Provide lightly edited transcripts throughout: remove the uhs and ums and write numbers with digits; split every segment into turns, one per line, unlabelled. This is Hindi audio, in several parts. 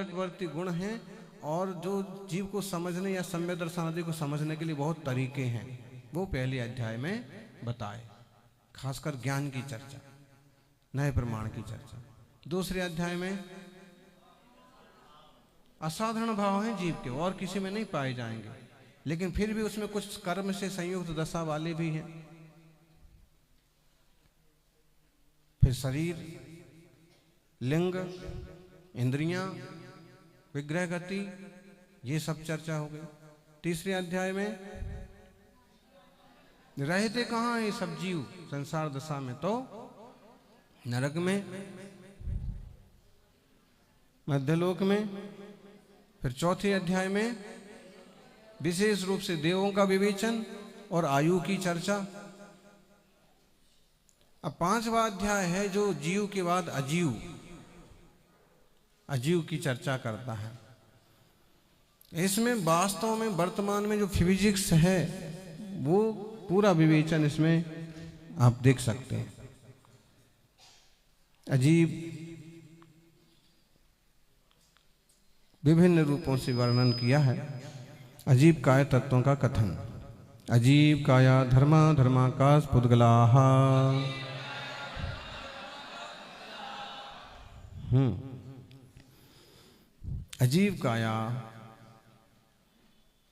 निकटवर्ती गुण हैं और जो जीव को समझने या सम्यक दर्शन आदि को समझने के लिए बहुत तरीके हैं, वो पहले अध्याय में बताए। खासकर ज्ञान की चर्चा, नए प्रमाण की चर्चा। दूसरे अध्याय में असाधारण भाव हैं जीव के, और किसी में नहीं पाए जाएंगे, लेकिन फिर भी उसमें कुछ कर्म से संयुक्त दशा वाले भी हैं। फिर शरीर, लिंग, इंद्रियां, विग्रह गति, ये सब चर्चा हो गई। तीसरे अध्याय में रहते कहाँ हैं ये सब जीव संसार दशा में? तो नरक में, मध्यलोक में। फिर चौथे अध्याय में विशेष रूप से देवों का विवेचन और आयु की चर्चा। अब पांचवा अध्याय है जो जीव के बाद अजीव की चर्चा करता है। इसमें वास्तव में वर्तमान में जो फिजिक्स है वो पूरा विवेचन इसमें आप देख सकते हैं। अजीब विभिन्न रूपों से वर्णन किया है। अजीब काय तत्वों का कथन। अजीब काया धर्मा धर्माकाश पुद्गलाः। अजीव काया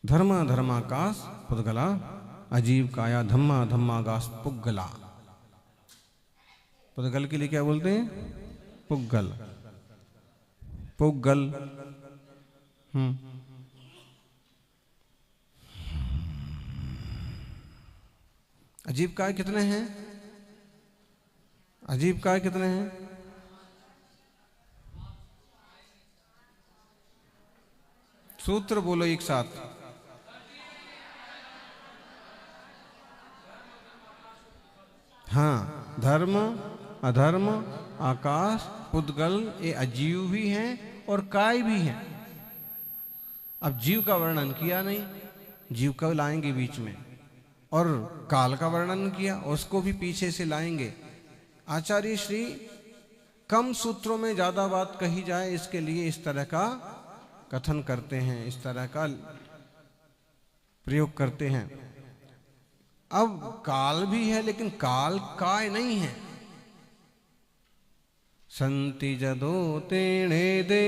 धर्मा धर्माकाश पुद्गला, अजीव काया धम्मा धम्माकाश पुग्गला। पुद्गल के लिए क्या बोलते हैं? पुग्गल, पुग्गल। अजीब काय कितने हैं? अजीब काय कितने हैं? सूत्र बोलो एक साथ। हाँ, धर्म, अधर्म, आकाश, पुद्गल, ये अजीव भी हैं और काय भी हैं। अब जीव का वर्णन किया नहीं, जीव कब लाएंगे बीच में, और काल का वर्णन किया, उसको भी पीछे से लाएंगे। आचार्य श्री कम सूत्रों में ज्यादा बात कही जाए, इसके लिए इस तरह का कथन करते हैं, इस तरह का प्रयोग करते हैं। अब काल भी है, लेकिन काल काय नहीं है। संति जदो तेणे दे,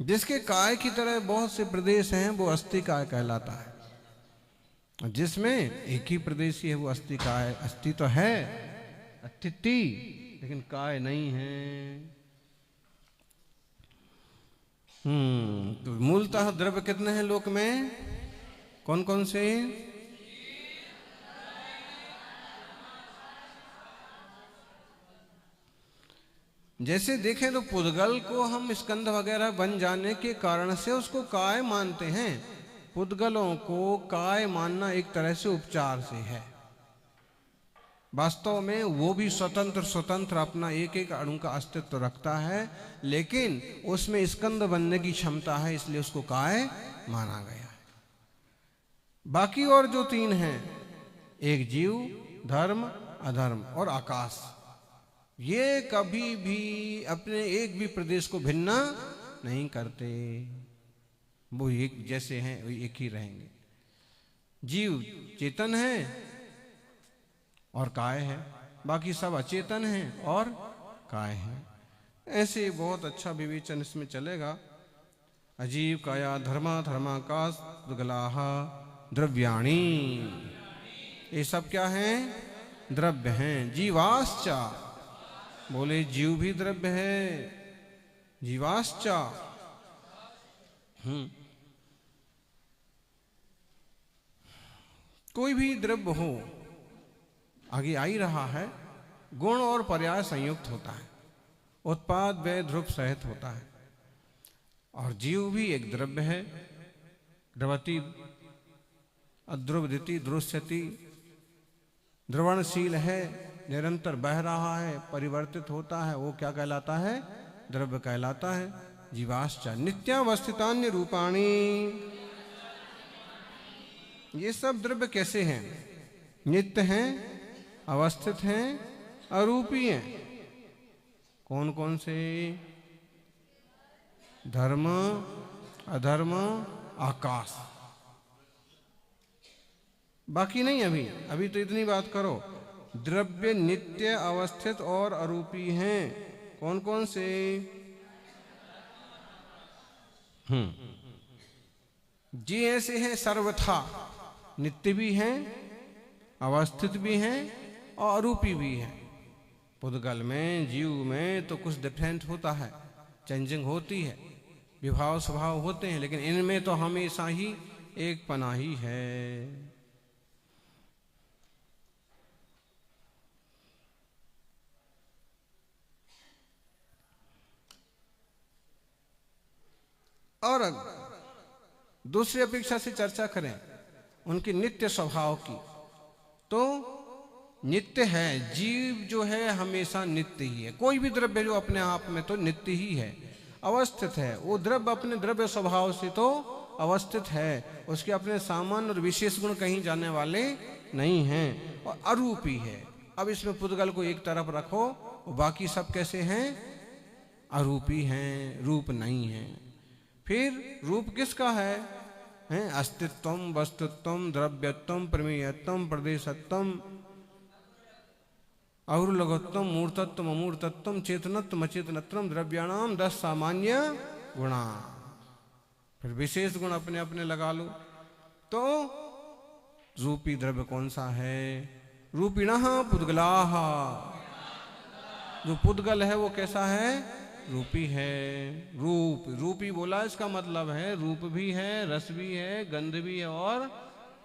जिसके काय की तरह बहुत से प्रदेश हैं वो अस्थि काय कहलाता है। जिसमें एक ही प्रदेशी है वो अस्थि काय। अस्थि तो है, अस्थिति, लेकिन काय नहीं है। तो मूलतः द्रव्य कितने हैं लोक में? कौन कौन से? जैसे देखें तो पुद्गल को हम स्कंध वगैरह बन जाने के कारण से उसको काय मानते हैं। पुद्गलों को काय मानना एक तरह से उपचार से है। वास्तव में वो भी स्वतंत्र अपना एक एक अणु का अस्तित्व रखता है, लेकिन उसमें स्कंद बनने की क्षमता है, इसलिए उसको काय माना गया है। बाकी और जो तीन हैं, एक जीव, धर्म, अधर्म और आकाश, ये कभी भी अपने एक भी प्रदेश को भिन्न नहीं करते। वो एक जैसे हैं, वो एक ही रहेंगे। जीव चेतन है और काय है, बाकी सब अचेतन हैं और काय है। ऐसे बहुत अच्छा विवेचन इसमें चलेगा। अजीव काया धर्मा धर्माकाश पुद्गलाः द्रव्याणि, ये सब क्या हैं? द्रव्य हैं। जीवाश्चा, बोले जीव भी द्रव्य है। जीवाश्चा, कोई भी द्रव्य हो, आगे आ ही रहा है, गुण और पर्याय संयुक्त होता है, उत्पाद व्यय ध्रुव सहित होता है। और जीव भी एक द्रव्य है। द्रवती, अध्रुवदिति, दृश्यति, द्रवणशील है, निरंतर बह रहा है, परिवर्तित होता है, वो क्या कहलाता है? द्रव्य कहलाता है। जीवाश्च नित्यावस्थितान्य रूपाणि, ये सब द्रव्य कैसे हैं? नित्य हैं, अवस्थित हैं, अरूपी हैं। कौन कौन से? धर्म, अधर्म, आकाश। बाकी नहीं। अभी तो इतनी बात करो। द्रव्य नित्य, अवस्थित और अरूपी हैं। कौन कौन से? जी ऐसे हैं सर्वथा, नित्य भी हैं, अवस्थित भी हैं और अरूपी भी हैं। पुद्गल में, जीव में तो कुछ डिफरेंट होता है, चेंजिंग होती है, विभाव स्वभाव होते हैं, लेकिन इनमें तो हमेशा ही एक पना ही है। और दूसरी अपेक्षा से चर्चा करें उनकी नित्य स्वभाव की, तो नित्य है। जीव जो है हमेशा नित्य ही है। कोई भी द्रव्य जो अपने आप में तो नित्य ही है। अवस्थित है, वो द्रव्य अपने द्रव्य स्वभाव से तो अवस्थित है, उसके अपने सामान्य और विशेष गुण कहीं जाने वाले नहीं हैं, और अरूपी है। अब इसमें पुद्गल को एक तरफ रखो, बाकी सब कैसे हैं? अरूपी हैं, रूप नहीं है। फिर रूप किसका है? अस्तित्वम, वस्तुत्वम, द्रव्यत्वम, प्रमेयत्वम, प्रदेशत्वम, और लघुत्वम, मूर्तत्वम, अमूर्तत्वम, चेतनत्वम, अचेतनत्वम, द्रव्याणाम 10 सामान्य गुणा। फिर विशेष गुण अपने अपने लगा लो। तो रूपी द्रव्य कौन सा है? रूपिणः पुद्गलाः। जो पुद्गल है वो कैसा है? रूपी है। रूप, रूपी बोला इसका मतलब है रूप भी है, रस भी है, गंध भी है और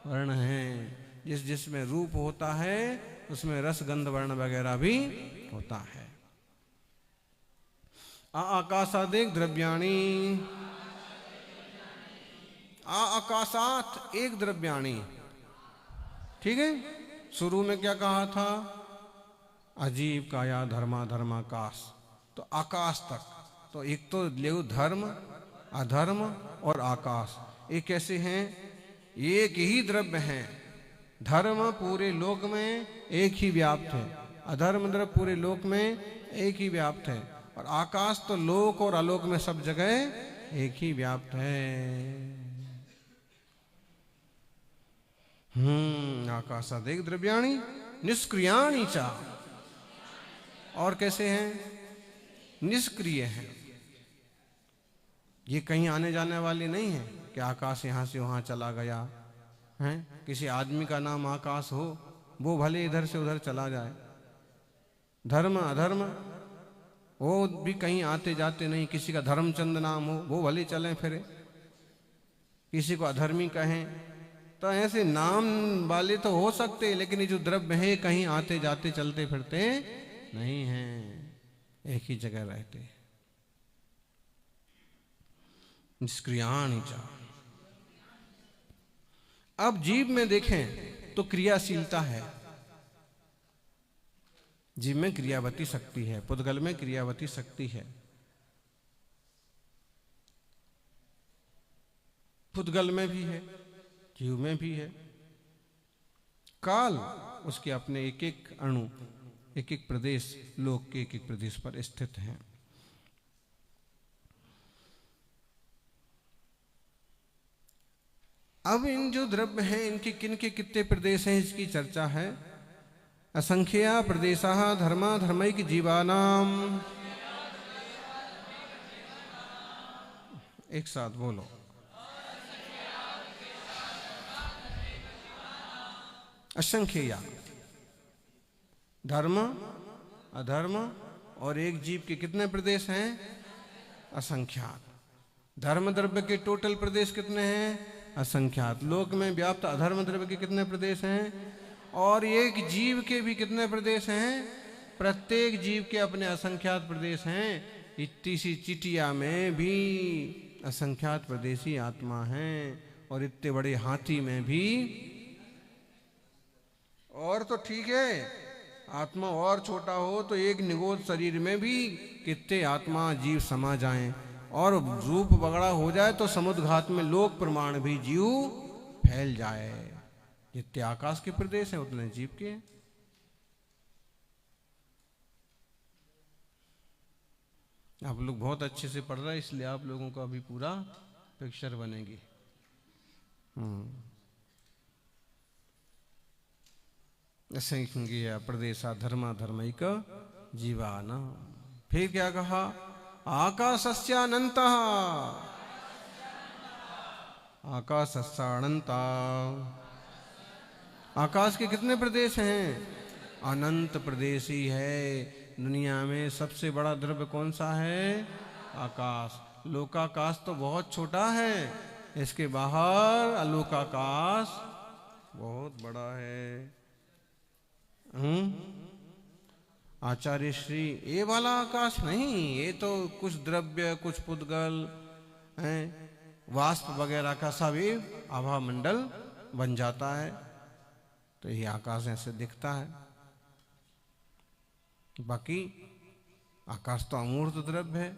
वर्ण है। जिसमें रूप होता है उसमें रस, गंध, वर्ण वगैरह भी होता है। आकाशादिक द्रव्याणि, आकाशात एक द्रव्याणि। ठीक है। शुरू में क्या कहा था? अजीब काया धर्मा धर्माकाश, तो आकाश तक। तो एक तो ले धर्म, अधर्म और आकाश, ये कैसे हैं? एक ही द्रव्य हैं। धर्म पूरे लोक में एक ही व्याप्त है, अधर्म द्रव्य पूरे लोक में एक ही व्याप्त है, और आकाश तो लोक और आलोक में सब जगह एक ही व्याप्त है। आकाशादिक द्रव्याणि निष्क्रियाणि च। और कैसे हैं? निष्क्रिय हैं। ये कहीं आने जाने वाले नहीं है कि आकाश यहां से वहां चला गया है। किसी आदमी का नाम आकाश हो, वो भले इधर से उधर चला जाए। धर्म, अधर्म वो भी कहीं आते जाते नहीं। किसी का धर्मचंद नाम हो, वो भले चले फिरे। किसी को अधर्मी कहें, तो ऐसे नाम वाले तो हो सकते, लेकिन ये जो द्रव्य है कहीं आते जाते चलते फिरते नहीं हैं, एक ही जगह रहते। निष्क्रियाणि च। अब जीव में देखें तो क्रियाशीलता है। जीव में क्रियावती शक्ति है, पुद्गल में क्रियावती शक्ति है। पुद्गल में भी है, जीव में भी है। काल उसके अपने एक एक अणु, एक एक प्रदेश, लोक के एक एक प्रदेश पर स्थित हैं। अब इन जो द्रव्य हैं इनके किनके कितने प्रदेश हैं इसकी चर्चा है। असंख्या प्रदेशाः धर्मा धर्मैक जीवानाम। एक साथ बोलो। असंख्या, धर्म, अधर्म और एक जीव के कितने प्रदेश हैं? असंख्यात। धर्म द्रव्य के टोटल प्रदेश कितने हैं? असंख्यात। लोक में व्याप्त अधर्म द्रव्य के कितने प्रदेश हैं? और एक जीव के भी कितने प्रदेश हैं? प्रत्येक जीव के अपने असंख्यात प्रदेश हैं। इतनी सी चिटिया में भी असंख्यात प्रदेशी आत्मा हैं, और इतने बड़े हाथी में भी। और तो ठीक है, आत्मा और छोटा हो तो एक निगोद शरीर में भी कितने आत्मा जीव समा जाएं, और रूप बगड़ा हो जाए तो समुद्र घात में लोक प्रमाण भी जीव फैल जाए। जितने आकाश के प्रदेश हैं उतने जीव के हैं। आप लोग बहुत अच्छे से पढ़ रहे हैं, इसलिए आप लोगों का अभी पूरा पिक्चर बनेगी। असंख्य प्रदेशा धर्मा धर्मैक जीवान। फिर क्या कहा? आकाशस्यानंत, आकाशस्यानंता। आकाश के कितने प्रदेश हैं? अनंत प्रदेश ही है। दुनिया में सबसे बड़ा द्रव्य कौन सा है? आकाश। लोकाकाश तो बहुत छोटा है, इसके बाहर अलोकाकाश बहुत बड़ा है। आचार्य श्री ये वाला आकाश नहीं, ये तो कुछ द्रव्य, कुछ पुद्गल हैं, वाष्प वगैरह का सब ये आभा मंडल बन जाता है, तो ये आकाश ऐसे दिखता है। बाकी आकाश तो अमूर्त द्रव्य है।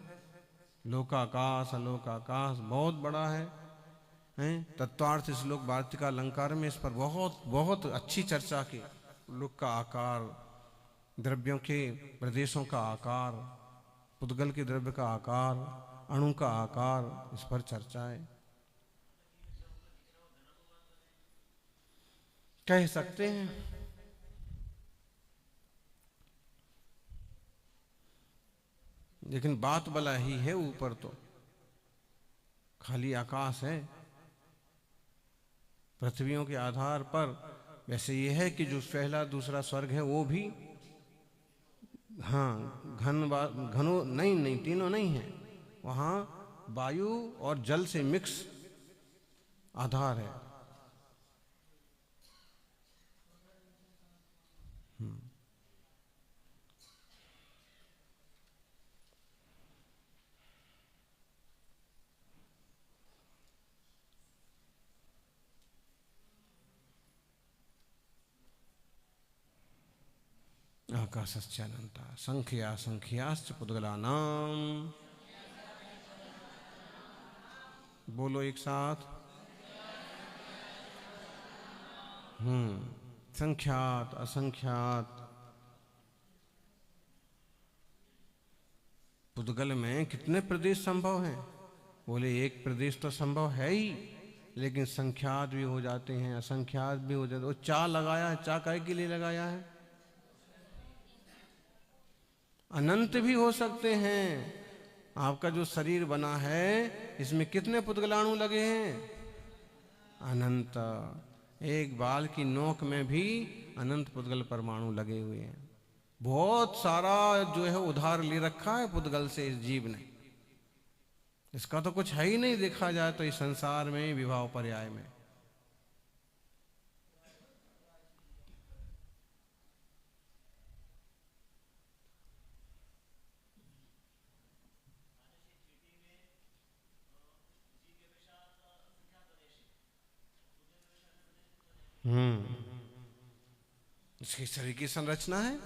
लोकाकाश अलोकाकाश बहुत बड़ा है। तत्वार्थ श्लोक वार्तिका अलंकार में इस पर बहुत बहुत अच्छी चर्चा की। लोक का आकार, द्रव्यों के प्रदेशों का आकार, पुद्गल के द्रव्य का आकार, अणु का आकार, इस पर चर्चा है। कह सकते हैं लेकिन बात बला ही है, ऊपर तो खाली आकाश है। पृथ्वियों के आधार पर वैसे ये है कि जो पहला दूसरा स्वर्ग है वो भी घनो नहीं तीनों नहीं है, वहां वायु और जल से मिक्स आधार है। आकाशस्यानंता संख्या संख्याश्च पुद्गलानाम। बोलो एक साथ। संख्यात असंख्यात। पुद्गल में कितने प्रदेश संभव हैं? बोले एक प्रदेश तो संभव है ही, लेकिन संख्यात भी हो जाते हैं, असंख्यात भी हो जाते। वो चा लगाया है, चा काहे के लिए लगाया है? अनंत भी हो सकते हैं। आपका जो शरीर बना है इसमें कितने पुद्गलाणु लगे हैं? अनंत। एक बाल की नोक में भी अनंत पुद्गल परमाणु लगे हुए हैं। बहुत सारा जो है उधार ले रखा है पुद्गल से इस जीव ने। इसका तो कुछ है ही नहीं देखा जाए तो इस संसार में, विवाह पर्याय में। इसकी शरीर की संरचना है,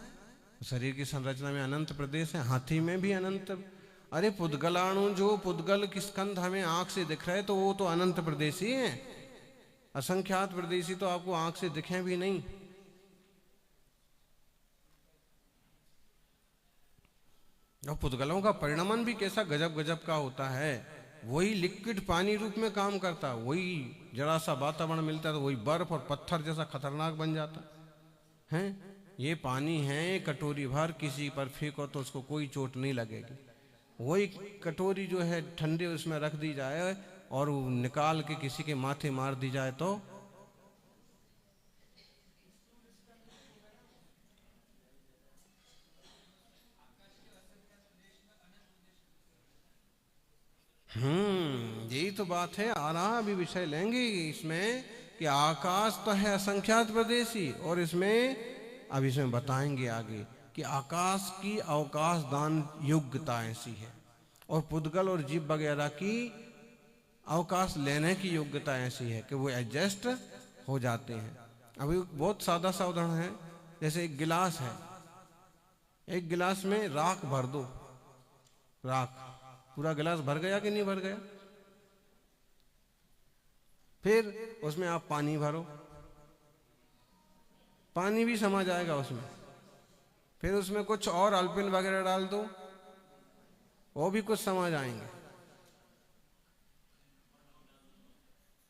शरीर की संरचना में अनंत प्रदेश है। हाथी में भी अनंत। अरे पुद्गलाणु, जो पुद्गल की स्कंध हमें आंख से दिख रहे तो वो तो अनंत प्रदेशी है। असंख्यात प्रदेशी तो आपको आंख से दिखे भी नहीं। और पुद्गलों का परिणमन भी कैसा गजब गजब का होता है। वही लिक्विड पानी रूप में काम करता, वही जरा सा वातावरण मिलता है तो वही बर्फ और पत्थर जैसा खतरनाक बन जाता है। ये पानी है, कटोरी भर किसी पर फेंको तो उसको कोई चोट नहीं लगेगी। वही कटोरी जो है ठंडे उसमें रख दी जाए और निकाल के किसी के माथे मार दी जाए तो यही तो बात है। आ रहा अभी विषय लेंगे इसमें कि आकाश तो है असंख्यात प्रदेशी, और इसमें अब इसमें बताएंगे आगे कि आकाश की अवकाश दान योग्यता ऐसी है और पुद्गल और जीव वगैरह की अवकाश लेने की योग्यता ऐसी है कि वो एडजस्ट हो जाते हैं। अभी बहुत सादा सा उदाहरण है, जैसे एक गिलास है, एक गिलास में राख भर दो, राख, पूरा गिलास भर गया कि नहीं भर गया? फिर उसमें आप पानी भरो, पानी भी समा जाएगा उसमें। फिर उसमें कुछ और अल्पिन वगैरह डाल दो, वो भी कुछ समा जाएंगे।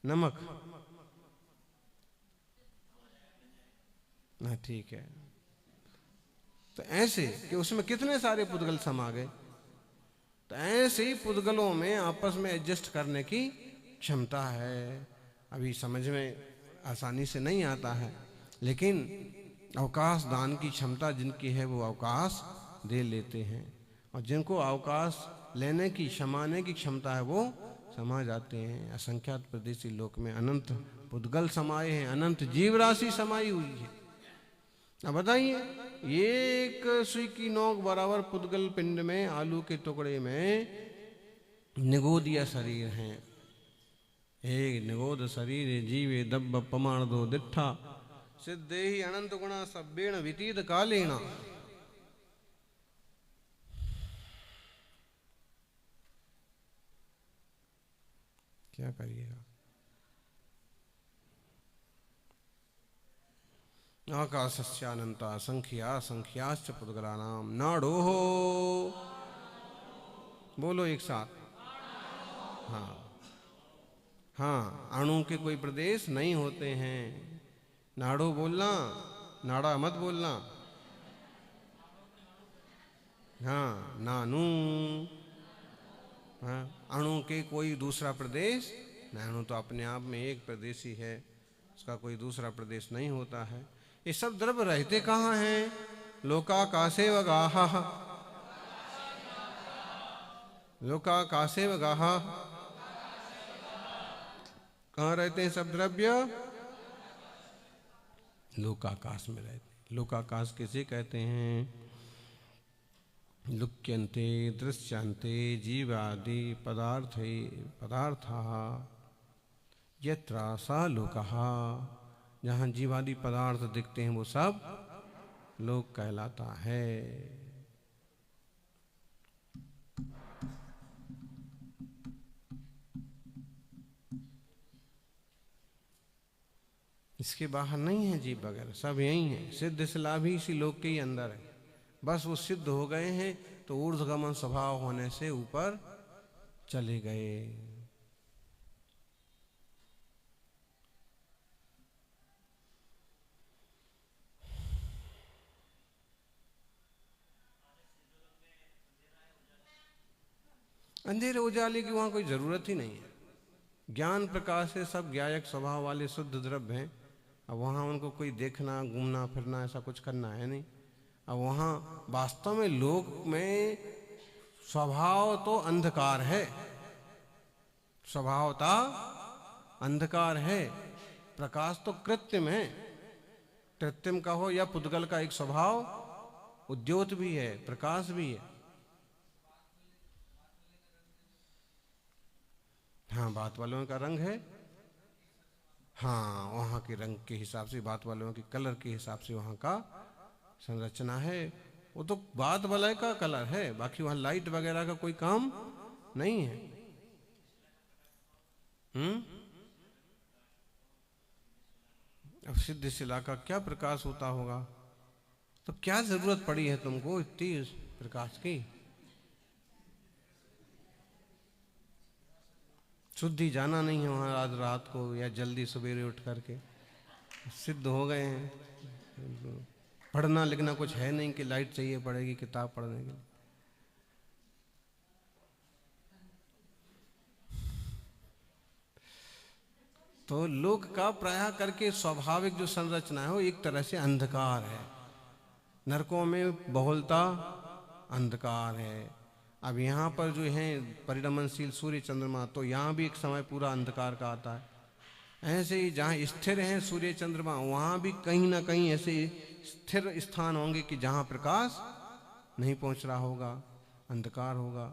नमक ना, ठीक है। तो ऐसे कि उसमें कितने सारे पुद्गल समा गए। तो ऐसे ही पुद्गलों में आपस में एडजस्ट करने की क्षमता है। अभी समझ में आसानी से नहीं आता है, लेकिन अवकाश दान की क्षमता जिनकी है वो अवकाश दे लेते हैं, और जिनको अवकाश लेने की क्षमाने की क्षमता है वो समा जाते हैं। असंख्यात प्रदेशी लोक में अनंत पुद्गल समाये हैं, अनंत जीव राशि समाई हुई है। अब बताइए, एक सुई की नोक बराबर पुद्गल पिंड में, आलू के टुकड़े में निगोदिया शरीर हैं। एक निगोद शरीर जीवे दब्ब पमाण दो दिट्ठा सिद्धेहि अनंत गुणा सब्बेण वितीत कालेना। क्या करिएगा। आकाशस्यानंता संख्या संख्याश्च पुद्गलानाम नाडोः। बोलो एक साथ। हाँ हाँ, अणु के कोई प्रदेश नहीं होते हैं। नाडो बोलना, नाड़ा मत बोलना। हाँ, नानू। हाँ, अणु के कोई दूसरा प्रदेश, अणु तो अपने आप में एक प्रदेश ही है, उसका कोई दूसरा प्रदेश नहीं होता है। ये सब द्रव्य रहते कहाँ हैं? लोकाकाशेव गाः, लोकाकाशेव गाः। कहाँ रहते हैं सब द्रव्य? लोकाकाश में रहते। लोकाकाश किसे कहते हैं? लुक्यन्ते दृश्यन्ते जीवादि पदार्थाः यत्र स लोकः। जहाँ जीवादि पदार्थ दिखते हैं वो सब लोक कहलाता है। इसके बाहर नहीं है जीव वगैरह, सब यही है। सिद्ध शिला भी इसी लोक के ही अंदर है। बस वो सिद्ध हो गए हैं तो ऊर्ध्वगमन स्वभाव होने से ऊपर चले गए। अंधेरे उजाले की वहां कोई जरूरत ही नहीं है। ज्ञान प्रकाश से सब ज्ञायक स्वभाव वाले शुद्ध द्रव्य हैं। अब वहां उनको कोई देखना घूमना फिरना ऐसा कुछ करना है नहीं। अब वहां वास्तव में लोक में स्वभाव तो अंधकार है, स्वभावता अंधकार है। प्रकाश तो कृत्रिम है। कृत्रिम का हो या पुद्गल का एक स्वभाव उद्योत भी है, प्रकाश भी है। हाँ, बात वालों का रंग है। हाँ, वहाँ के रंग के हिसाब से, बात वालों के कलर के हिसाब से वहाँ का संरचना है। वो तो बात वाले का कलर है, बाकी वहाँ लाइट वगैरह का कोई काम नहीं है। अब सिद्ध शिला का क्या प्रकाश होता होगा? तो क्या जरूरत पड़ी है तुमको इतनी प्रकाश की? शुद्धि जाना नहीं है वहाँ आज रात को या जल्दी सवेरे उठ करके, सिद्ध हो गए हैं। पढ़ना लिखना कुछ है नहीं कि लाइट चाहिए पड़ेगी किताब पढ़ने के लिए। तो लोक का प्राय करके स्वाभाविक जो संरचना है वो एक तरह से अंधकार है। नरकों में बहुलता अंधकार है। अब यहाँ पर जो है परिणमनशील सूर्य चंद्रमा, तो यहाँ भी एक समय पूरा अंधकार का आता है। ऐसे ही जहाँ स्थिर हैं सूर्य चंद्रमा, वहाँ भी कहीं ना कहीं ऐसे स्थिर स्थान होंगे कि जहाँ प्रकाश नहीं पहुँच रहा होगा, अंधकार होगा।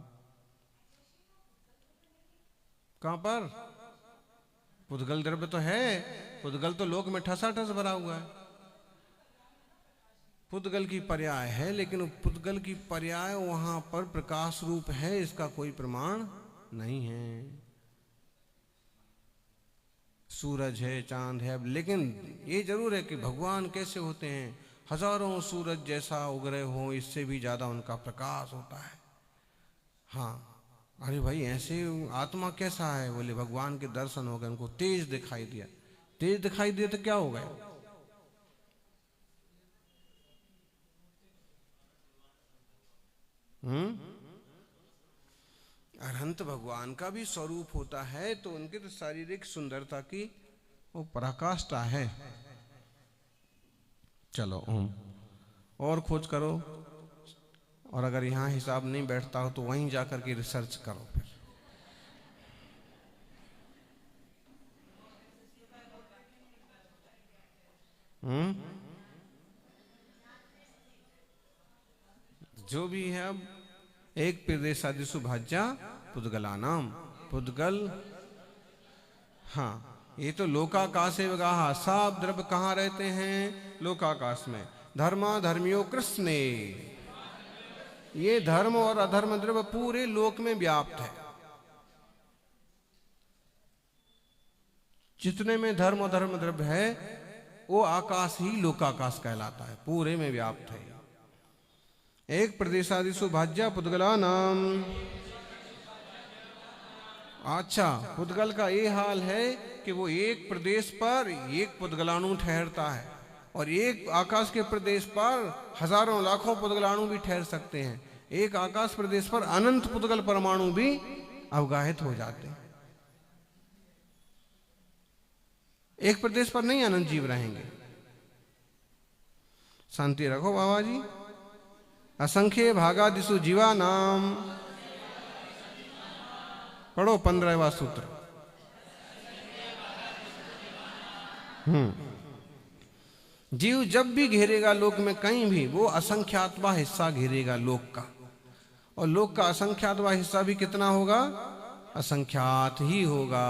कहाँ पर? पुद्गल द्रव्य तो है, पुद्गल तो लोक में ठसाठस भरा हुआ है। पुद्गल की पर्याय है, लेकिन पुद्गल की पर्याय वहां पर प्रकाश रूप है, इसका कोई प्रमाण नहीं है। सूरज है, चांद है, लेकिन ये जरूर है कि भगवान कैसे होते हैं, हजारों सूरज जैसा उग्र हो, इससे भी ज्यादा उनका प्रकाश होता है। हाँ, अरे भाई ऐसे आत्मा कैसा है? बोले भगवान के दर्शन हो गए, उनको तेज दिखाई दिया। तेज दिखाई दिया तो क्या हो गया? अरहंत भगवान का भी स्वरूप होता है, तो उनकी तो शारीरिक सुंदरता की वो पराकाष्ठा है। चलो और खोज करो, और अगर यहाँ हिसाब नहीं बैठता हो तो वहीं जाकर के रिसर्च करो फिर। जो भी है, अब एक प्रदेशादिषु भाज्या पुद्गलानाम, पुद्गल, हाँ, ये तो लोकाकाश है। सब द्रव्य कहाँ रहते हैं? लोकाकाश में। धर्मा धर्मियो कृष्णे, ये धर्म और अधर्म द्रव्य पूरे लोक में व्याप्त है। जितने में धर्म और धर्म द्रव्य है वो आकाश ही लोकाकाश कहलाता है, पूरे में व्याप्त है। एक प्रदेशादिषु भाज्या पुद्गला नाम। अच्छा, पुद्गल का ये हाल है कि वो एक प्रदेश पर एक पुद्गलाणु ठहरता है, और एक आकाश के प्रदेश पर हजारों लाखों पुद्गलाणु भी ठहर सकते हैं। एक आकाश प्रदेश पर अनंत पुद्गल परमाणु भी अवगाहित हो जाते हैं। एक प्रदेश पर नहीं अनंत जीव रहेंगे। शांति रखो बाबा जी। असंख्य भागादिषु जीवा नाम, पढ़ो 15वां सूत्र। जीव जब भी घेरेगा लोक में कहीं भी, वो असंख्यातवा हिस्सा घेरेगा लोक का, और लोक का असंख्यातवा हिस्सा भी कितना होगा? असंख्यात ही होगा।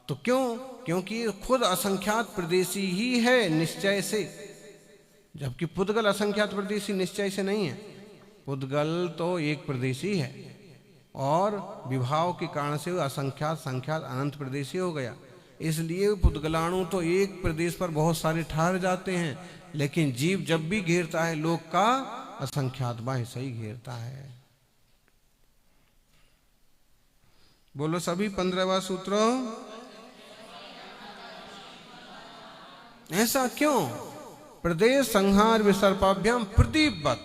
तो क्यों? क्योंकि खुद असंख्यात प्रदेशी ही है निश्चय से, जबकि पुद्गल असंख्यात प्रदेशी निश्चय से नहीं है। पुद्गल तो एक प्रदेशी है, और विभाव के कारण से वो असंख्यात संख्यात अनंत प्रदेशी हो गया। इसलिए पुद्गलाणु तो एक प्रदेश पर बहुत सारे ठहर जाते हैं, लेकिन जीव जब भी घेरता है लोक का, असंख्यात हिस्सा ही घेरता है। बोलो सभी 15वां सूत्र। ऐसा क्यों? प्रदेश संहार विसर्पाभ्याम प्रदीपवत।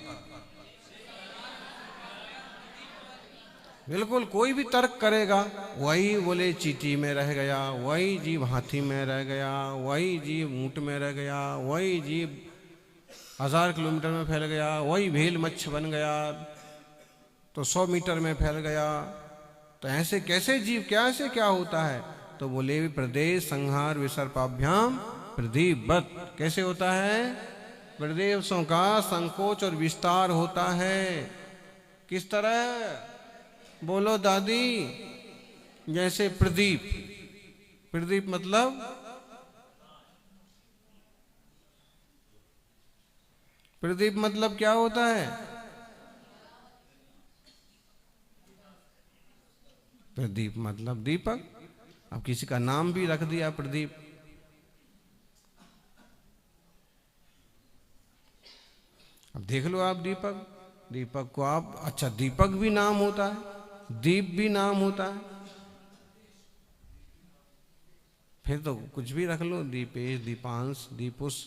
बिल्कुल कोई भी तर्क करेगा, वही बोले चींटी में रह गया, वही जीव हाथी में रह गया, वही जीव ऊंट में रह गया, वही जीव 1000 किलोमीटर में फैल गया, वही भेल मच्छ बन गया तो 100 मीटर में फैल गया। तो ऐसे कैसे जीव, क्या ऐसे क्या होता है? तो बोले प्रदेश संहार विसर्पाभ्याम प्रदीपवत। कैसे होता है? प्रदेशों का संकोच और विस्तार होता है। किस तरह? बोलो दादी। जैसे प्रदीप, प्रदीप मतलब प्रदीप मतलब क्या होता है? प्रदीप मतलब दीपक। अब किसी का नाम भी रख दिया प्रदीप। अब देख लो आप दीपक, दीपक को आप, अच्छा दीपक भी नाम होता है, दीप भी नाम होता है, फिर तो कुछ भी रख लो, दीपेश, दीपांश, दीपुष।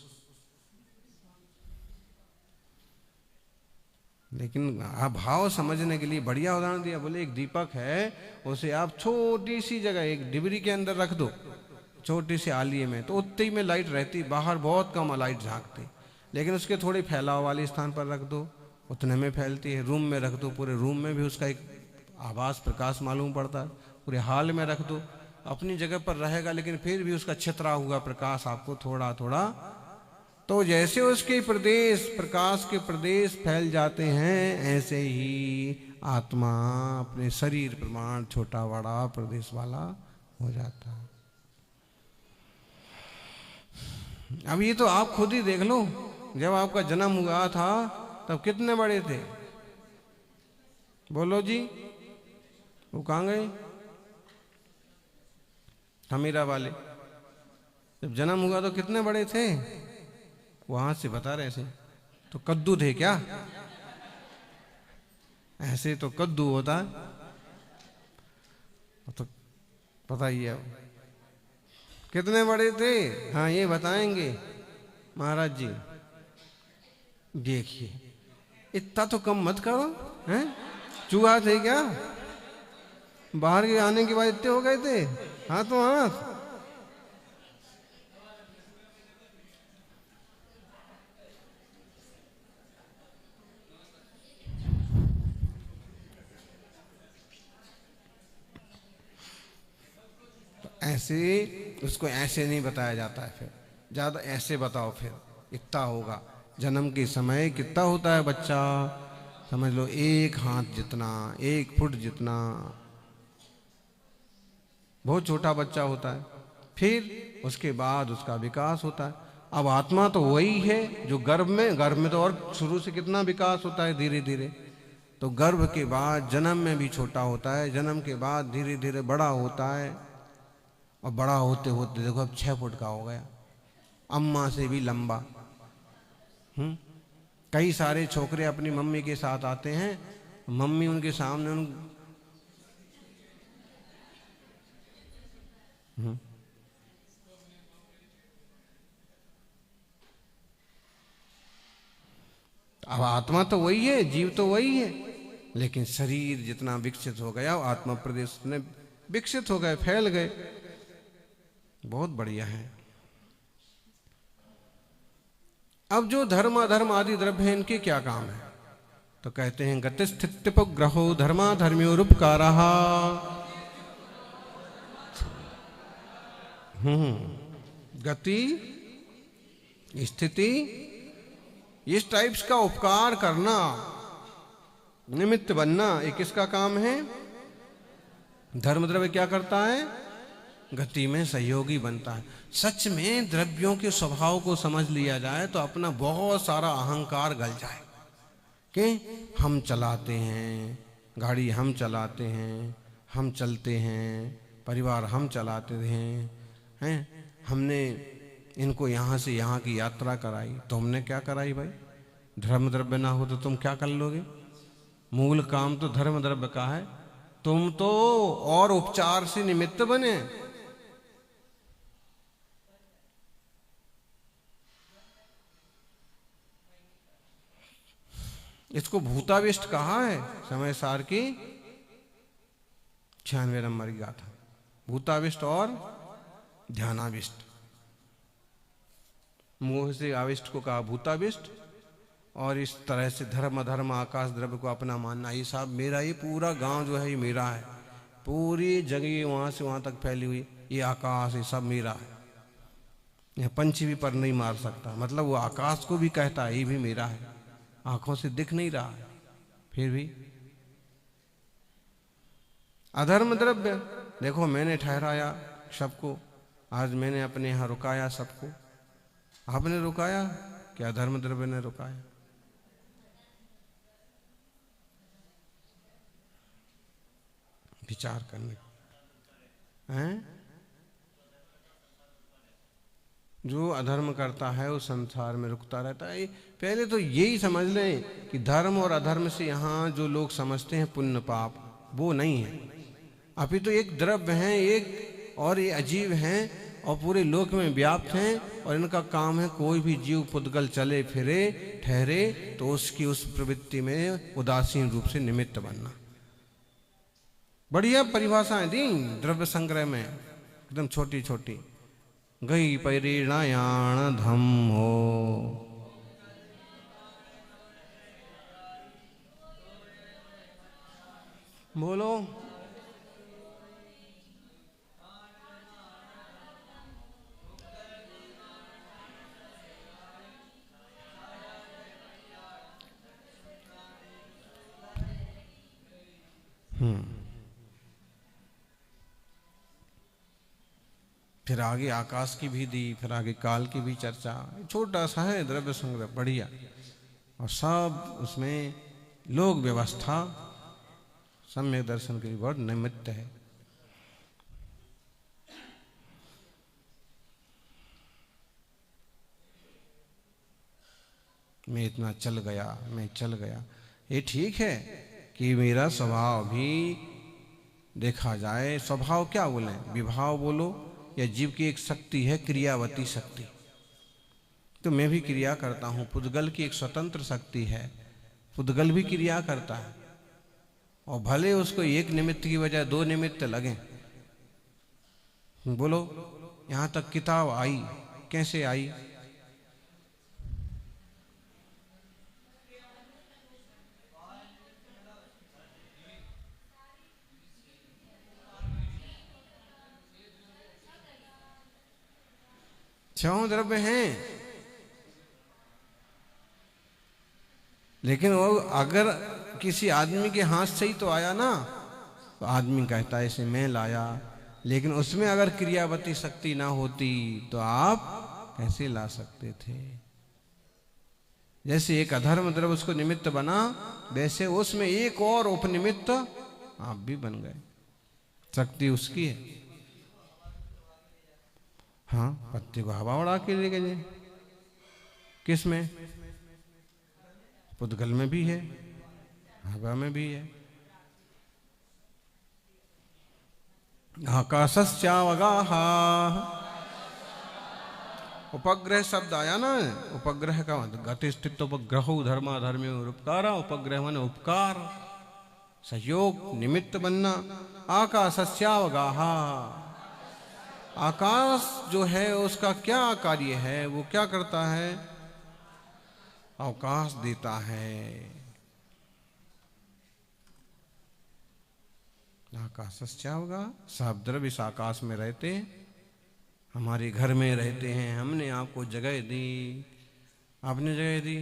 लेकिन आप भाव समझने के लिए बढ़िया उदाहरण दिया। बोले एक दीपक है, उसे आप छोटी सी जगह एक डिबरी के अंदर रख दो, छोटी सी आलिये में, तो उतनी में लाइट रहती, बाहर बहुत कम लाइट झांकती। लेकिन उसके थोड़े फैलाव वाले स्थान पर रख दो, उतने में फैलती है। रूम में रख दो, पूरे रूम में भी उसका एक आभास प्रकाश मालूम पड़ता है। पूरे हॉल में रख दो, अपनी जगह पर रहेगा, लेकिन फिर भी उसका छितरा हुआ प्रकाश आपको थोड़ा थोड़ा। तो जैसे उसके प्रदेश, प्रकाश के प्रदेश फैल जाते हैं, ऐसे ही आत्मा अपने शरीर प्रमाण छोटा बड़ा प्रदेश वाला हो जाता है। अब ये तो आप खुद ही देख लो, जब आपका जन्म हुआ था तब कितने बड़े थे? बोलो जी, वो कहाँ गए? हमीरा वाले जब जन्म हुआ तो कितने बड़े थे? वहां से बता रहे थे। तो कद्दू थे क्या? ऐसे तो कद्दू होता है, तो पता ही है कितने बड़े थे। हाँ ये बताएंगे महाराज जी। देखिए इतना तो कम मत करो, हैं? चूहा थे क्या? बाहर के आने के बाद इतने हो गए थे? हाथों हाथ। ऐसे उसको ऐसे नहीं बताया जाता है, फिर ज्यादा ऐसे बताओ, फिर इतना होगा। जन्म के समय कितना होता है बच्चा? समझ लो 1 हाथ जितना, 1 फुट जितना, बहुत छोटा बच्चा होता है। फिर उसके बाद उसका विकास होता है। अब आत्मा तो वही है जो गर्भ में तो और शुरू से कितना विकास होता है धीरे धीरे। तो गर्भ के बाद जन्म में भी छोटा होता है, जन्म के बाद धीरे धीरे बड़ा होता है, और बड़ा होते होते देखो अब 6 फुट का हो गया, अम्मा से भी लंबा। कई सारे छोकरे अपनी मम्मी के साथ आते हैं, मम्मी उनके सामने अब आत्मा तो वही है, जीव तो वही है, लेकिन शरीर जितना विकसित हो गया, आत्मा प्रदेश में विकसित हो गए, फैल गए। बहुत बढ़िया है। अब जो धर्म अधर्म आदि द्रव्य है, इनके क्या काम है? तो कहते हैं गतिस्थित्यपग्रहो धर्मा धर्म्योरुपकारः। गति स्थिति इस टाइप्स का उपकार करना, निमित्त बनना, ये किसका काम है? धर्म द्रव्य क्या करता है? गति में सहयोगी बनता है। सच में द्रव्यों के स्वभाव को समझ लिया जाए तो अपना बहुत सारा अहंकार गल जाए कि हम चलाते हैं गाड़ी, हम चलाते हैं, हम चलते हैं, परिवार हम चलाते हैं, हमने इनको यहाँ से यहाँ की यात्रा कराई। तो हमने क्या कराई भाई? धर्म द्रव्य ना हो तो तुम क्या कर लोगे? मूल काम तो धर्म द्रव्य का है, तुम तो और उपचार से निमित्त बने। इसको भूताविष्ट कहा है समय सार की 96 नंबर की गाथा। भूताविष्ट और ध्यानाविष्ट। मोह से आविष्ट को कहा भूताविष्ट, और इस तरह से धर्म अधर्म आकाश द्रव्य को अपना मानना, ये साहब मेरा, ये पूरा गांव जो है ये मेरा है, पूरी जगह वहां से वहां तक फैली हुई ये आकाश, ये सब मेरा है। यह पंछी भी पर नहीं मार सकता, मतलब वो आकाश को भी कहता है ये भी मेरा है, आंखों से दिख नहीं रहा है फिर भी। अधर्म द्रव्य देखो, मैंने ठहराया सबको, आज मैंने अपने यहां रुकाया सबको, आपने रुकाया क्या? धर्म द्रव्य ने रुकाया। विचार करने हैं। जो अधर्म करता है वो संसार में रुकता रहता है। पहले तो यही समझ लें कि धर्म और अधर्म से यहाँ जो लोग समझते हैं पुण्य पाप, वो नहीं है। अभी तो एक द्रव्य है एक, और ये अजीब हैं और पूरे लोक में व्याप्त हैं, और इनका काम है कोई भी जीव पुद्गल चले फिरे ठहरे तो उसकी उस प्रवृत्ति में उदासीन रूप से निमित्त बनना। बढ़िया परिभाषाएं दी द्रव्य संग्रह में, एकदम छोटी छोटी। गई परिणायाण धम्मो, बोलो। फिर आगे आकाश की भी दी, फिर आगे काल की भी चर्चा। छोटा सा है द्रव्य संग्रह, बढ़िया, और सब उसमें लोक व्यवस्था सम्यक दर्शन के लिए बहुत निमित्त है। मैं इतना चल गया, मैं चल गया। ये ठीक है कि मेरा स्वभाव भी देखा जाए। स्वभाव क्या बोले, विभाव बोलो या जीव की एक शक्ति है, क्रियावती शक्ति। तो मैं भी क्रिया करता हूँ। पुद्गल की एक स्वतंत्र शक्ति है, पुद्गल भी क्रिया करता है, और भले उसको एक निमित्त की बजाय 2 निमित्त लगे। बोलो, यहां तक किताब आई, कैसे आई? छह द्रव्य हैं, लेकिन वो अगर किसी आदमी के हाथ से ही तो आया ना, तो आदमी कहता है इसे मैं लाया। लेकिन उसमें अगर क्रियावती शक्ति ना होती तो आप कैसे ला सकते थे? जैसे एक अधर्म द्रव्य उसको निमित्त बना, वैसे उसमें एक और उपनिमित्त आप भी बन गए। शक्ति उसकी है। हाँ, पत्ते को हवा उड़ा के ले गए। किस में? पुद्गल में भी है, हवा में भी है। आकाशस्यावगाहा, उपग्रह शब्द आया ना, उपग्रह का गति स्थित उपग्रह धर्मा धर्मी उपकारा। उपग्रह माने उपकार, सहयोग, निमित्त बनना। आकाशस्यावगाहा, आकाश जो है उसका क्या कार्य है, वो क्या करता है? अवकाश देता है। आकाशस्यावगा, सब द्रव्य इस आकाश में रहते हैं, हमारे घर में रहते हैं। हमने आपको जगह दी, आपने जगह दी।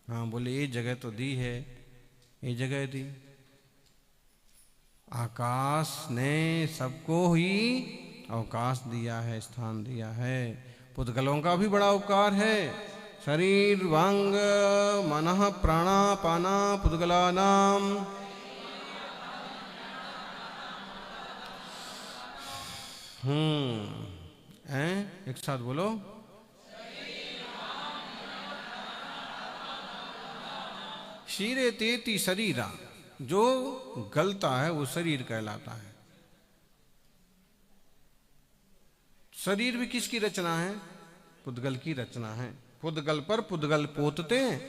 हाँ बोले, ये जगह तो दी है, ये जगह दी। आकाश ने सबको ही अवकाश दिया है, स्थान दिया है। पुद्गलों का भी बड़ा उपकार है। शरीर वांग मनः प्राणा पाना पुद्गलानाम। एक साथ बोलो, शीरे तेती शरीरा। जो गलता है वो शरीर कहलाता है। शरीर भी किसकी रचना है? पुद्गल की रचना है। पुद्गल पर पुद्गल पोतते हैं,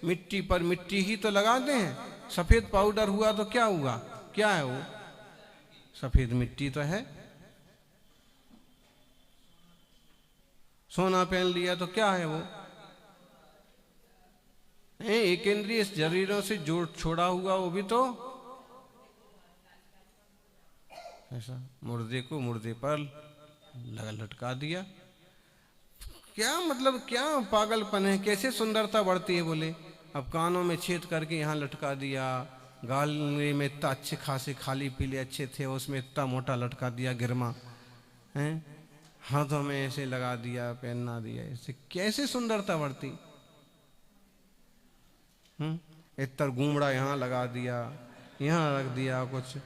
मिट्टी पर मिट्टी ही तो लगाते हैं। सफेद पाउडर हुआ तो क्या हुआ? क्या है वो? सफेद मिट्टी तो है। सोना पहन लिया तो क्या है वो? एक इंद्रिय शरीरों से जोड़ छोड़ा हुआ, वो भी तो ऐसा मुर्दे को मुर्दे पर लटका दिया। क्या मतलब, क्या पागलपन है? कैसे सुंदरता बढ़ती है? बोले, अब कानों में छेद करके यहाँ लटका दिया, गाले में इतना अच्छे खासे खाली पीले अच्छे थे, उसमें इतना मोटा लटका दिया गिरमा है, हाथों में ऐसे लगा दिया, पहना दिया, इससे कैसे सुंदरता बढ़ती? इतर घूमड़ा यहाँ लगा दिया, यहाँ रख दिया, कुछ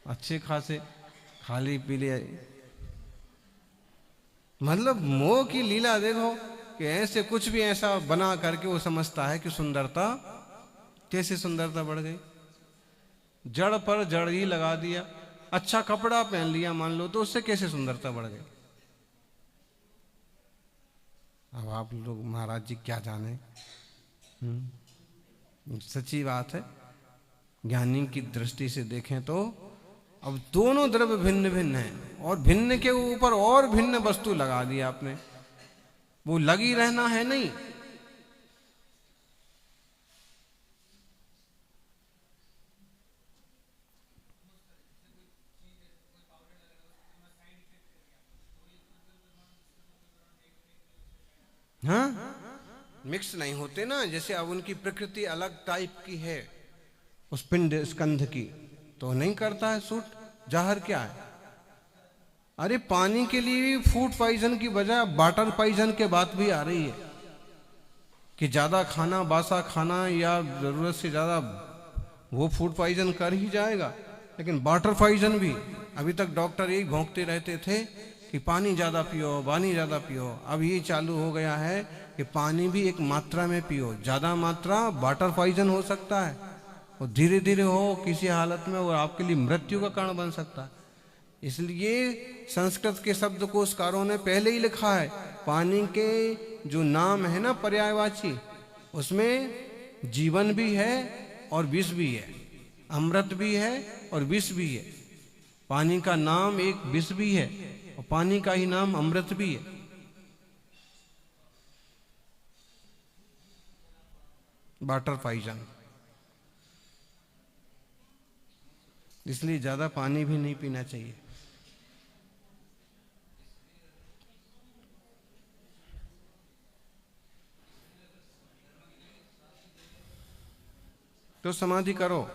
अच्छे खासे खाली पीले। मतलब मोह की लीला देखो कि ऐसे कुछ भी ऐसा बना करके वो समझता है कि सुंदरता, कैसे सुंदरता बढ़ गई। जड़ पर जड़ ही लगा दिया। अच्छा कपड़ा पहन लिया मान लो, तो उससे कैसे सुंदरता बढ़ गई। अब आप लोग महाराज जी क्या जाने। सच्ची बात है, ज्ञानी की दृष्टि से देखें तो अब दोनों द्रव्य भिन्न भिन्न हैं, और भिन्न के ऊपर और भिन्न वस्तु लगा दी आपने। वो लगी रहना है नहीं। हाँ, मिक्स नहीं होते ना। जैसे अब उनकी प्रकृति अलग टाइप की है, उस पिंड स्कंध की, तो नहीं करता है सूट। जहर क्या है? अरे पानी के लिए फूड पॉइजन की बजाय वाटर पॉइजन के बात भी आ रही है कि ज्यादा खाना, बासा खाना या जरूरत से ज्यादा, वो फूड पॉइजन कर ही जाएगा। लेकिन वाटर पॉइजन भी, अभी तक डॉक्टर यही भोंकते रहते थे कि पानी ज़्यादा पियो, पानी ज़्यादा पियो। अब ये चालू हो गया है कि पानी भी एक मात्रा में पियो। ज़्यादा मात्रा वाटर पॉइजन हो सकता है, और धीरे धीरे हो किसी हालत में वो आपके लिए मृत्यु का कारण बन सकता है। इसलिए संस्कृत के शब्दकोशकारों ने पहले ही लिखा है, पानी के जो नाम है ना पर्यायवाची, उसमें जीवन भी है और विष भी है, अमृत भी है और विष भी है। पानी का नाम एक विष भी है और पानी का ही नाम अमृत भी है। Water poison. इसलिए ज्यादा पानी भी नहीं पीना चाहिए। तो समाधि करो।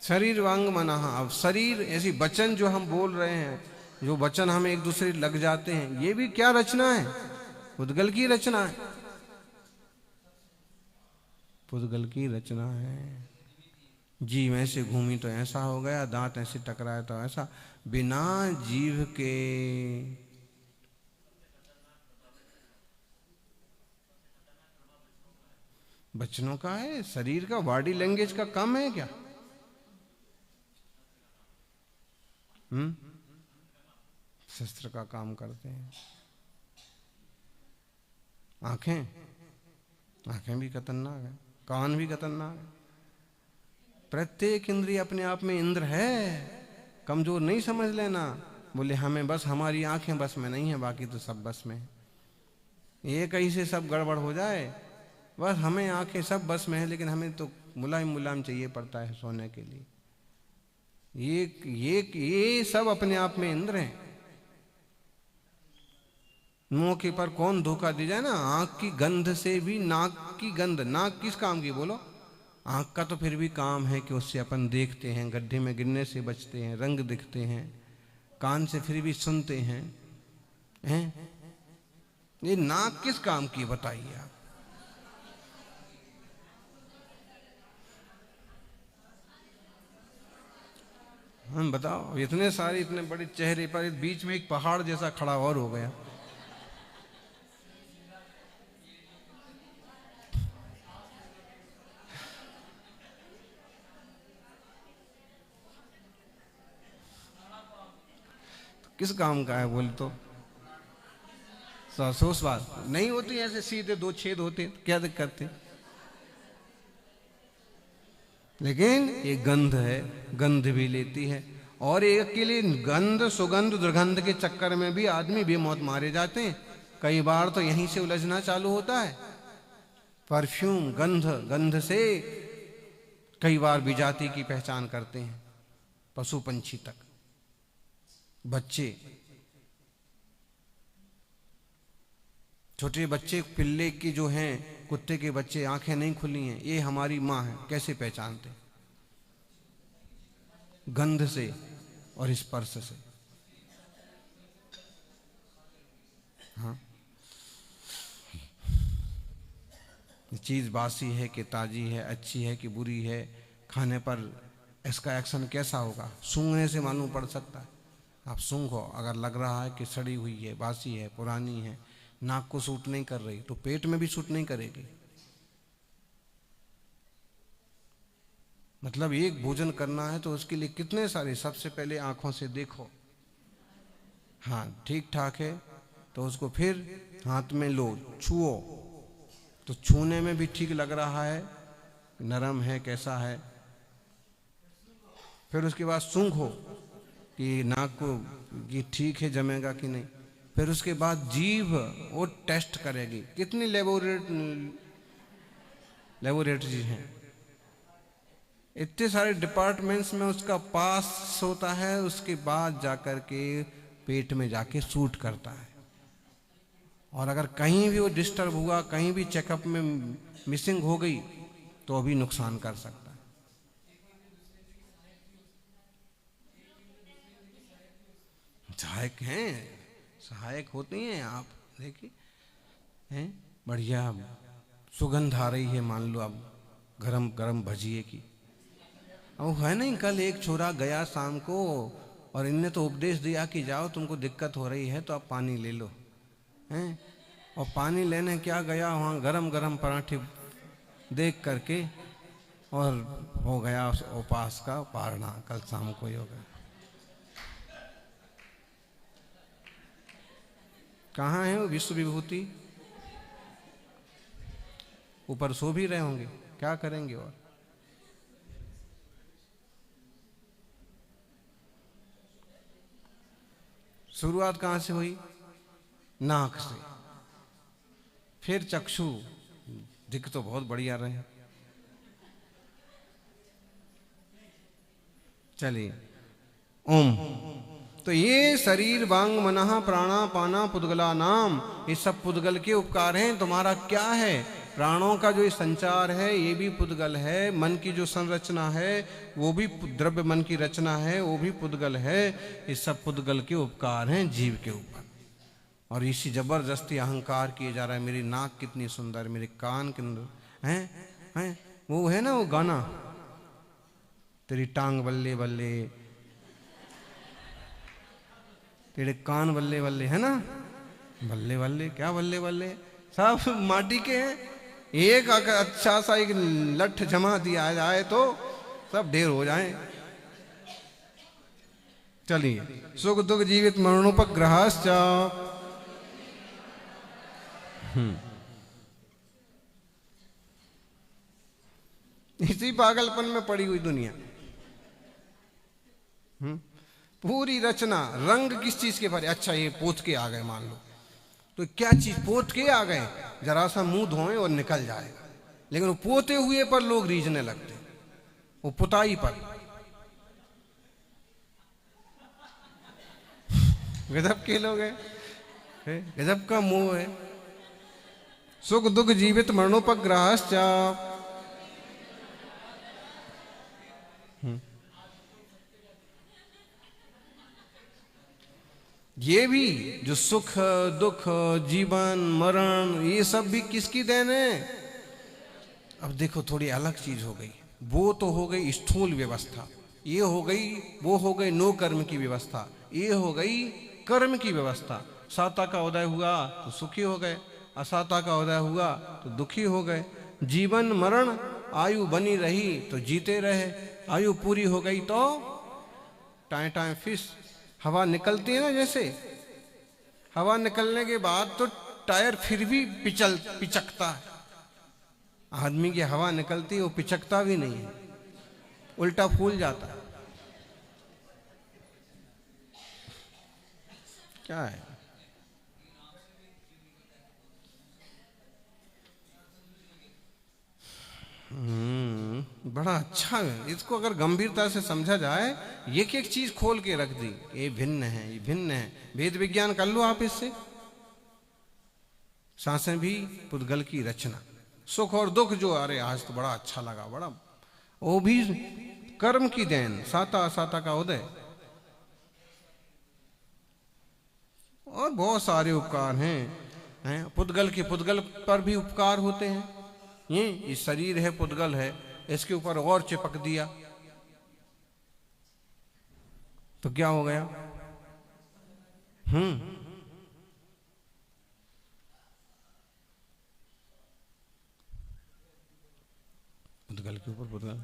शरीर वांग मनः। अब शरीर ऐसी वचन जो हम बोल रहे हैं, जो वचन हम एक दूसरे लग जाते हैं, ये भी क्या रचना है? पुद्गल की रचना है। पुद्गल की रचना है। जीव ऐसे घूमी तो ऐसा हो गया, दांत ऐसे टकराए तो ऐसा। बिना जीव के वचनों का है, शरीर का, बॉडी लैंग्वेज का कम है क्या? शस्त्र का काम करते हैं। आंखें, आंखें भी खतरनाक है, कान भी खतरनाक है। प्रत्येक इंद्रिय अपने आप में इंद्र है। कमजोर नहीं समझ लेना। बोले हमें बस हमारी आंखें बस में नहीं है, बाकी तो सब बस में है। ये कहीं से सब गड़बड़ हो जाए, बस हमें आंखें सब बस में है, लेकिन हमें तो मुलायम मुलायम चाहिए पड़ता है सोने के लिए। ये सब अपने आप में इंद्र हैं। मौके पर कौन धोखा दे जाए ना, आंख की गंध से भी, नाक की गंध, नाक किस काम की बोलो? आंख का तो फिर भी काम है कि उससे अपन देखते हैं, गड्ढे में गिरने से बचते हैं, रंग दिखते हैं। कान से फिर भी सुनते हैं, ये नाक किस काम की बताइए आप? हम बताओ, इतने सारे इतने बड़े चेहरे पर बीच में एक पहाड़ जैसा खड़ा और हो गया। किस काम का है बोल? तो श्वास नहीं होती ऐसे सीधे दो छेद होते, क्या दिक्कत थी? लेकिन ये गंध है, गंध भी लेती है। और एक अकेले गंध, सुगंध, दुर्गंध के चक्कर में भी आदमी बेमौत मारे जाते हैं। कई बार तो यहीं से उलझना चालू होता है। परफ्यूम, गंध, गंध से कई बार विजाति की पहचान करते हैं, पशु पंछी तक। बच्चे, छोटे बच्चे, पिल्ले की जो हैं, कुत्ते के बच्चे, आंखें नहीं खुली हैं, ये हमारी माँ है, कैसे पहचानते? गंध से और स्पर्श से। हाँ, चीज बासी है कि ताजी है, अच्छी है कि बुरी है, खाने पर इसका एक्शन कैसा होगा? सूंघने से मालूम पड़ सकता है। आप सूंघो, अगर लग रहा है कि सड़ी हुई है, बासी है, पुरानी है, नाक को सूट नहीं कर रही, तो पेट में भी सूट नहीं करेगी। मतलब एक भोजन करना है तो उसके लिए कितने सारे, सबसे पहले आंखों से देखो, हाँ ठीक ठाक है तो उसको फिर हाथ में लो, छुओ, तो छूने में भी ठीक लग रहा है, नरम है, कैसा है। फिर उसके बाद सूंघो कि नाक को ये ठीक है, जमेगा कि नहीं। फिर उसके बाद जीभ वो टेस्ट करेगी। कितनी लेबोरेटरी हैं, इतने सारे डिपार्टमेंट्स में उसका पास होता है, उसके बाद जाकर के पेट में जाके सूट करता है। और अगर कहीं भी वो डिस्टर्ब हुआ, कहीं भी चेकअप में मिसिंग हो गई, तो अभी नुकसान कर सकता है। सहायक हैं, सहायक होती हैं। आप देखिए, हैं बढ़िया सुगंध आ रही है, मान लो अब गरम गरम भजिए की, वो है नहीं, कल एक छोरा गया शाम को और इनने तो उपदेश दिया कि जाओ तुमको दिक्कत हो रही है तो आप पानी ले लो, हैं? और पानी लेने क्या गया, वहाँ गरम गरम पराठे देख करके और हो गया उपास का पारना, कल शाम को ही हो गया। कहाँ है वो विश्व विभूति? ऊपर सो भी रहे होंगे, क्या करेंगे। और शुरुआत कहाँ से हुई? नाक से, फिर चक्षु, दिख तो बहुत बढ़िया रहे। चलिए, ओम। तो ये शरीर वांग मनः प्राणा पाना पुद्गला नाम, ये सब पुद्गल के उपकार हैं। तुम्हारा क्या है? प्राणों का जो संचार है ये भी पुद्गल है, मन की जो संरचना है वो भी द्रव्य मन की रचना है, वो भी पुद्गल है। ये सब पुद्गल के उपकार हैं जीव के ऊपर। और इसी जबरदस्ती अहंकार किए जा रहा है, मेरी नाक कितनी सुंदर, मेरे कान कितने हैं, वो है ना वो गाना, तेरी टांग बल्ले बल्ले, तेरे कान बल्ले बल्ले, है ना? बल्ले बल्ले क्या बल्ले बल्ले, सब माटी के हैं। एक अगर अच्छा सा एक लठ जमा दिया जाए तो सब ढेर हो जाए। चलिए, सुख दुख जीवित मरणोपग्रहाश्च। इसी पागलपन में पड़ी हुई दुनिया। पूरी रचना, रंग किस चीज के भरे? अच्छा ये पोत के आ गए मान लो, तो क्या चीज पोत के आ गए, जरा सा मुंह धोएं और निकल जाएगा। लेकिन वो पोते हुए पर लोग रीझने लगते, वो पुताई पर। गजब के लोग हैं, गजब का मोह है। सुख दुख जीवित मरणोपग्रहाश्च। ये भी जो सुख दुख जीवन मरण ये सब भी किसकी देन है? अब देखो थोड़ी अलग चीज हो गई। वो तो हो गई स्थूल व्यवस्था, ये हो गई, वो हो गई नो कर्म की व्यवस्था, ये हो गई कर्म की व्यवस्था। साता का उदय हुआ तो सुखी हो गए, असाता का उदय हुआ तो दुखी हो गए। जीवन मरण, आयु बनी रही तो जीते रहे, आयु पूरी हो गई तो टाइम टाइम फिश। हवा निकलती है ना, जैसे हवा निकलने के बाद तो टायर फिर भी पिचकता है। आदमी की हवा निकलती है वो पिचकता भी नहीं है, उल्टा फूल जाता है। क्या है? बड़ा अच्छा है। इसको अगर गंभीरता से समझा जाए, एक एक चीज खोल के रख दी, ये भिन्न है, ये भिन्न है। वेद विज्ञान कर लो आप इससे। सांसें भी पुद्गल की रचना, सुख और दुख जो, अरे आज तो बड़ा अच्छा लगा, बड़ा, वो भी कर्म की देन, साता असाता का उदय। और बहुत सारे उपकार हैं, पुद्गल के, पुद्गल पर भी उपकार होते हैं। ये शरीर है, पुद्गल है, इसके ऊपर और चिपक दिया तो क्या हो गया? पुद्गल के ऊपर पुद्गल,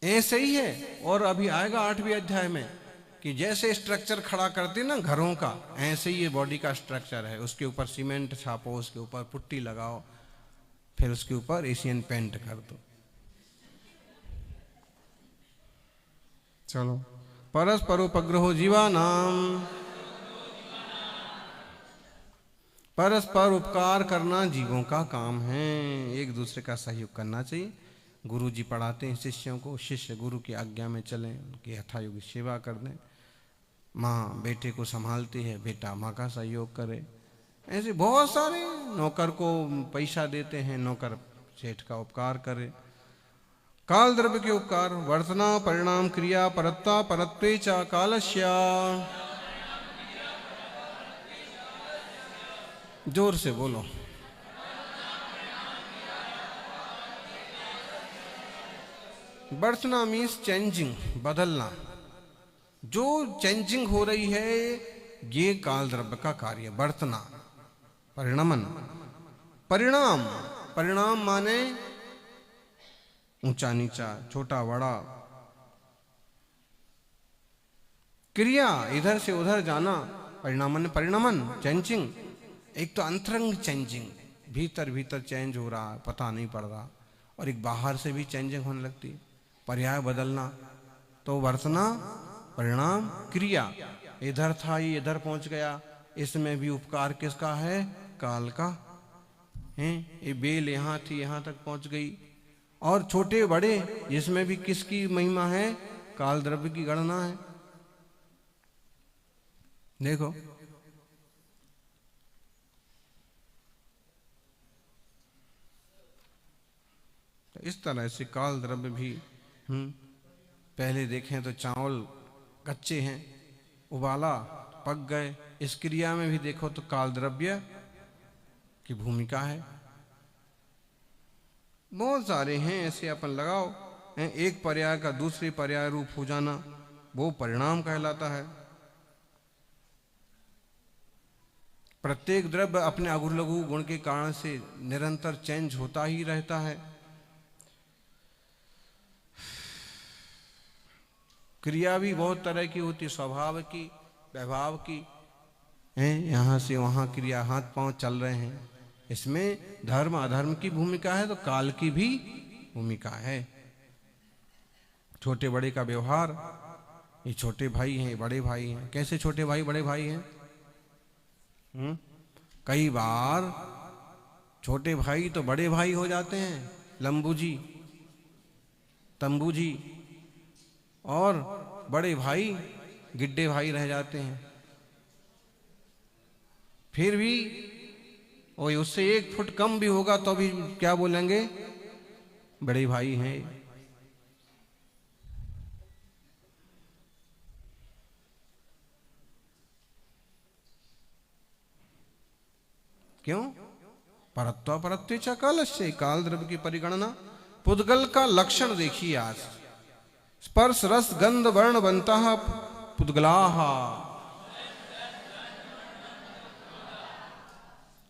ऐसे ही है। और अभी आएगा 8वें अध्याय में कि जैसे स्ट्रक्चर खड़ा करते ना घरों का, ऐसे ही ये बॉडी का स्ट्रक्चर है। उसके ऊपर सीमेंट छापो, उसके ऊपर पुट्टी लगाओ, फिर उसके ऊपर एशियन पेंट कर दो। चलो, परस्परोपग्रहो जीवानाम, परस्पर उपकार करना जीवों का काम है। एक दूसरे का सहयोग करना चाहिए। गुरु जी पढ़ाते हैं शिष्यों को, शिष्य गुरु की आज्ञा में चलें, उनकी यथायोग्य सेवा कर दें। माँ बेटे को संभालती है, बेटा माँ का सहयोग करे। ऐसे बहुत सारे, नौकर को पैसा देते हैं, नौकर सेठ का उपकार करे। काल द्रव्य के उपकार, वर्तना परिणाम क्रिया परत्ता परत्वे च कालस्या। जोर से बोलो। बरतना मीन्स चेंजिंग, बदलना। जो चेंजिंग हो रही है ये काल द्रव्य का कार्य। बरतना, परिणमन, परिणाम, परिणाम माने ऊंचा नीचा, छोटा बड़ा। क्रिया, इधर से उधर जाना, परिणामन, परिणमन, चेंजिंग। एक तो अंतरंग चेंजिंग, भीतर भीतर चेंज हो रहा, पता नहीं पड़ रहा, और एक बाहर से भी चेंजिंग होने लगती, पर्याय बदलना। तो वर्तना, परिणाम, क्रिया। इधर था ये इधर पहुंच गया, इसमें भी उपकार किसका है? काल का है। ये बेल यहाँ थी यहाँ तक पहुंच गई। और छोटे बड़े, इसमें भी किसकी महिमा है? काल द्रव्य की गणना है। देखो, तो इस तरह से काल द्रव्य भी पहले देखें तो चावल कच्चे हैं, उबाला, पक गए। इस क्रिया में भी देखो तो काल द्रव्य की भूमिका है। बहुत सारे हैं ऐसे, अपन लगाओ। एक पर्याय का दूसरे पर्याय रूप हो जाना, वो परिणाम कहलाता है। प्रत्येक द्रव्य अपने अगुर लघु गुण के कारण से निरंतर चेंज होता ही रहता है। क्रिया भी बहुत तरह की होती, स्वभाव की, वैभाव की है। यहाँ से वहाँ क्रिया, हाथ पांव चल रहे हैं, इसमें धर्म अधर्म की भूमिका है, तो काल की भी भूमिका है। छोटे बड़े का व्यवहार, ये छोटे भाई हैं, बड़े भाई हैं। कैसे छोटे भाई बड़े भाई हैं? कई बार छोटे भाई तो बड़े भाई हो जाते हैं, लंबू जी, तंबू जी, और बड़े भाई गिड्डे भाई रह जाते हैं। फिर भी और उससे 1 फुट कम भी होगा तो भी क्या बोलेंगे? बड़े भाई हैं। क्यों? परत्वा परत्वे च कालस्य, काल द्रव्य की परिगणना। पुद्गल का लक्षण देखिए आज। स्पर्श रस गंध वर्ण बनता पुद्गलाः।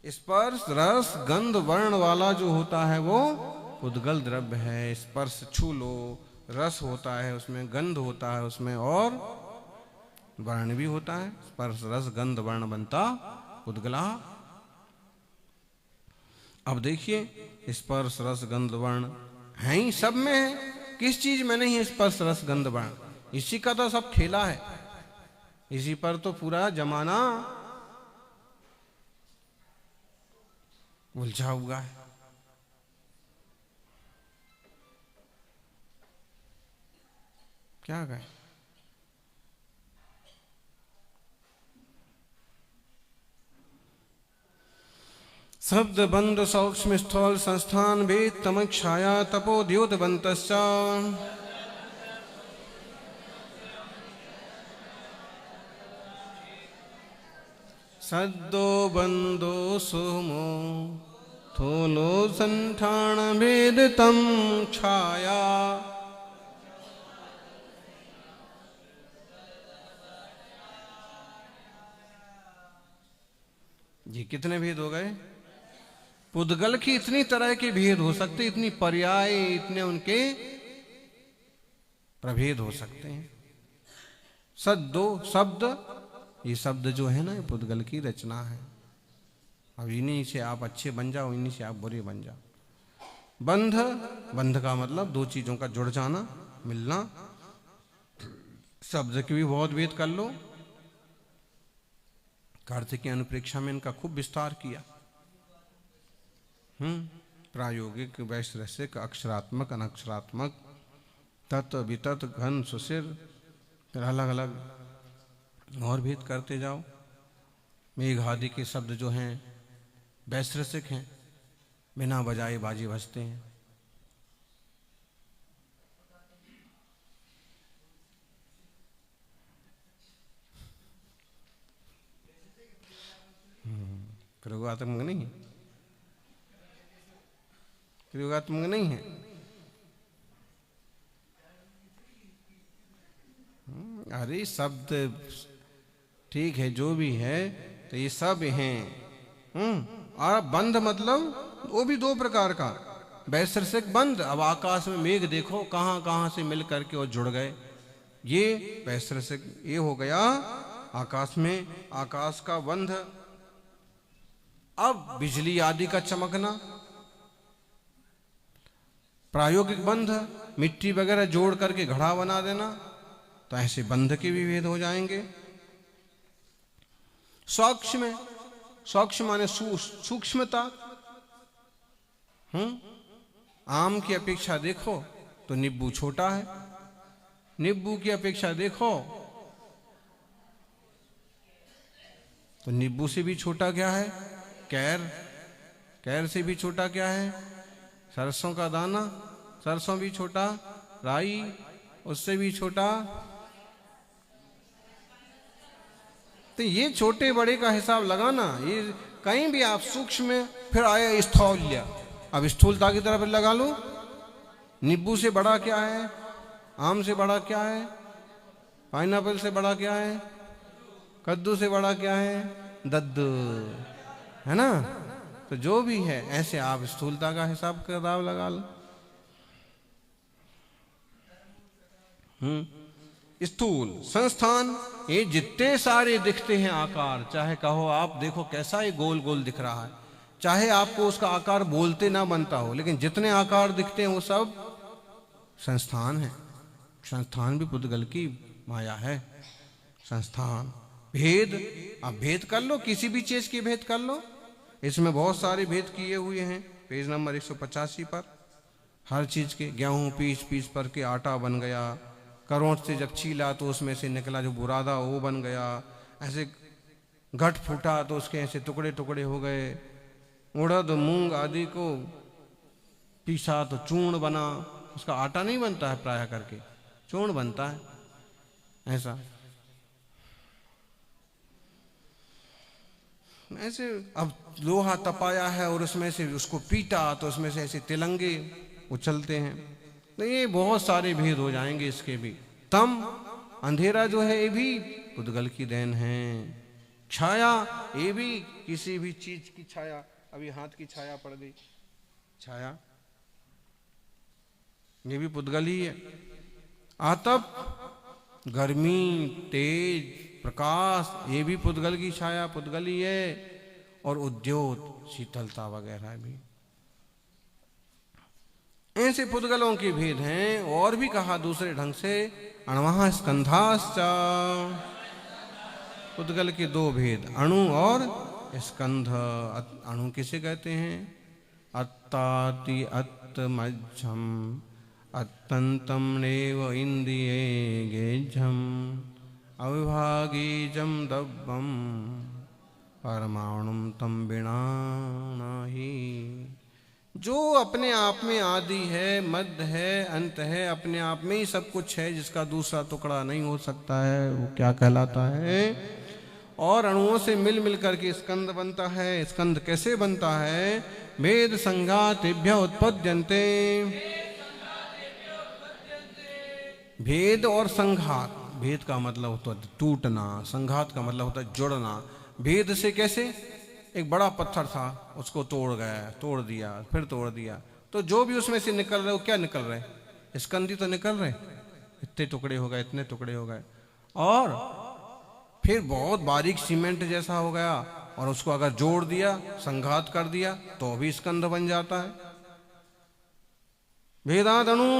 स्पर्श रस गंध वर्ण वाला जो होता है वो पुद्गल द्रव्य है। स्पर्श छू लो, रस होता है उसमें, गंध होता है उसमें, और वर्ण भी होता है। स्पर्श रस गंध वर्ण बनता पुद्गलाः। अब देखिए, स्पर्श रस गंध वर्ण है ही सब में है। किस चीज में नहीं है स्पर्श रस गंध वर्ण? इसी का तो सब खेला है, इसी पर तो पूरा जमाना उलझा हुआ है। क्या कहें? शब्द बंद सूक्ष्म स्थल संस्थान वेद तमक छाया तपो द्योतवन्तश्च। सद्दो बंदो सोमो थोलो संठान वेद तम छाया। ये कितने भेद हो गए? पुद्गल की इतनी तरह के भेद हो सकते, इतनी पर्याय, इतने उनके प्रभेद हो सकते हैं। सद्दो शब्द, ये शब्द जो है ना, ये पुद्गल की रचना है। अब इन्हीं से आप अच्छे बन जाओ, इन्हीं से आप बुरे बन जाओ। बंध, बंध का मतलब 2 चीजों का जुड़ जाना, मिलना। शब्द के भी बहुत भेद कर लो। कार्तिक की अनुप्रेक्षा में इनका खूब विस्तार किया। प्रायोगिक, वैश्रसिक, अक्षरात्मक, अनक्षरात्मक, तत्व वितत, घन, सुशिर, फिर अलग अलग और भेद करते जाओ। मेघ आदि के शब्द जो हैं वैश्रसिक हैं, बिना बजाए बाजे बजते हैं। प्रयोगात्मक नहीं है, प्रयोगात्मक नहीं है। अरे शब्द ठीक है, जो भी है, तो ये सब हैं। और बंध मतलब वो भी दो प्रकार का, वैसर्षिक बंध। अब आकाश में मेघ देखो कहां कहां से मिल करके और जुड़ गए, ये वैसर्षिक, ये हो गया आकाश में आकाश का बंध। अब बिजली आदि का चमकना, प्रायोगिक बंध, मिट्टी वगैरह जोड़ करके घड़ा बना देना, तो ऐसे बंध के भी भेद हो जाएंगे। सूक्ष्म, सूक्ष्म माने सूक्ष्मता। आम की अपेक्षा देखो तो नींबू छोटा है, नींबू की अपेक्षा देखो तो नींबू से भी छोटा क्या है, कैर, कैर से भी छोटा क्या है, सरसों का दाना, सरसों भी छोटा, राई उससे भी छोटा। तो ये छोटे बड़े का हिसाब लगाना, ये कहीं भी आप सूक्ष्म, फिर आया स्थौल्य, अब स्थूलता की तरफ लगा लो। नींबू से बड़ा क्या है, आम से बड़ा क्या है, पाइनएप्पल से बड़ा क्या है, कद्दू से बड़ा क्या है, दद्दू, है ना। तो जो भी है ऐसे आप स्थूलता का हिसाब किताब लगा लो। स्थूल संस्थान, ये जितने सारे दिखते हैं आकार, चाहे कहो आप देखो कैसा ये गोल गोल दिख रहा है, चाहे आपको उसका आकार बोलते ना बनता हो, लेकिन जितने आकार दिखते हैं वो सब संस्थान है। संस्थान भी पुद्गल की माया है। संस्थान भेद, अब भेद कर लो, किसी भी चीज की भेद कर लो, इसमें बहुत सारे भेद किए हुए हैं। पेज नंबर 185 पर हर चीज के, गेहूं पीस पीस पर के आटा बन गया, करोट से जब छीला तो उसमें से निकला जो बुरादा वो बन गया, ऐसे घट फूटा तो उसके ऐसे टुकड़े टुकड़े हो गए, उड़द मूंग आदि को पीसा तो चूर्ण बना, उसका आटा नहीं बनता है प्राय करके, चूर्ण बनता है ऐसा। ऐसे अब लोहा तपाया है और उसमें से उसको पीटा तो उसमें से ऐसे तिलंगे उछलते हैं, तो ये बहुत सारे भेद हो जाएंगे इसके भी। तम अंधेरा जो है ये भी पुद्गल की देन है। छाया, ये भी किसी भी चीज की छाया, अभी हाथ की छाया पड़ गई, छाया ये भी पुद्गल ही है। आतप, गर्मी, तेज, प्रकाश, ये भी पुद्गल की छाया, पुद्गल ही है। और उद्योत, शीतलता वगैरह भी, ऐसे पुद्गलों के भेद हैं। और भी कहा दूसरे ढंग से, अण्वः स्कंधाश्च, पुद्गल के दो भेद, अणु और स्कंध। अणु किसे कहते हैं, अत्ताति अत्तमज्झम अत्यंतम नेव इंद्रिये गेझम अविभागीजम दब्बम परमाणुम तम बिना नाही। जो अपने आप में आदि है, मध्य है, अंत है, अपने आप में ही सब कुछ है, जिसका दूसरा टुकड़ा नहीं हो सकता है, वो क्या कहलाता है। और अणुओं से मिल मिल करके स्कंद बनता है। स्कंद कैसे बनता है, भेद संघातेभ्य उत्पद्यन्ते। भेद और संघात, भेद का मतलब होता है टूटना, संघात का मतलब होता है जुड़ना। भेद से कैसे, एक बड़ा पत्थर था उसको तोड़ गया, तोड़ दिया, फिर तोड़ दिया, तो जो भी उसमें से निकल रहे वो क्या निकल रहे, स्कंदी तो निकल रहे, इतने टुकड़े हो गए, इतने टुकड़े हो गए। और फिर बहुत बारीक सीमेंट जैसा हो गया, और उसको अगर जोड़ दिया, संघात कर दिया, तो भी स्कंद बन जाता है। भेदादणु,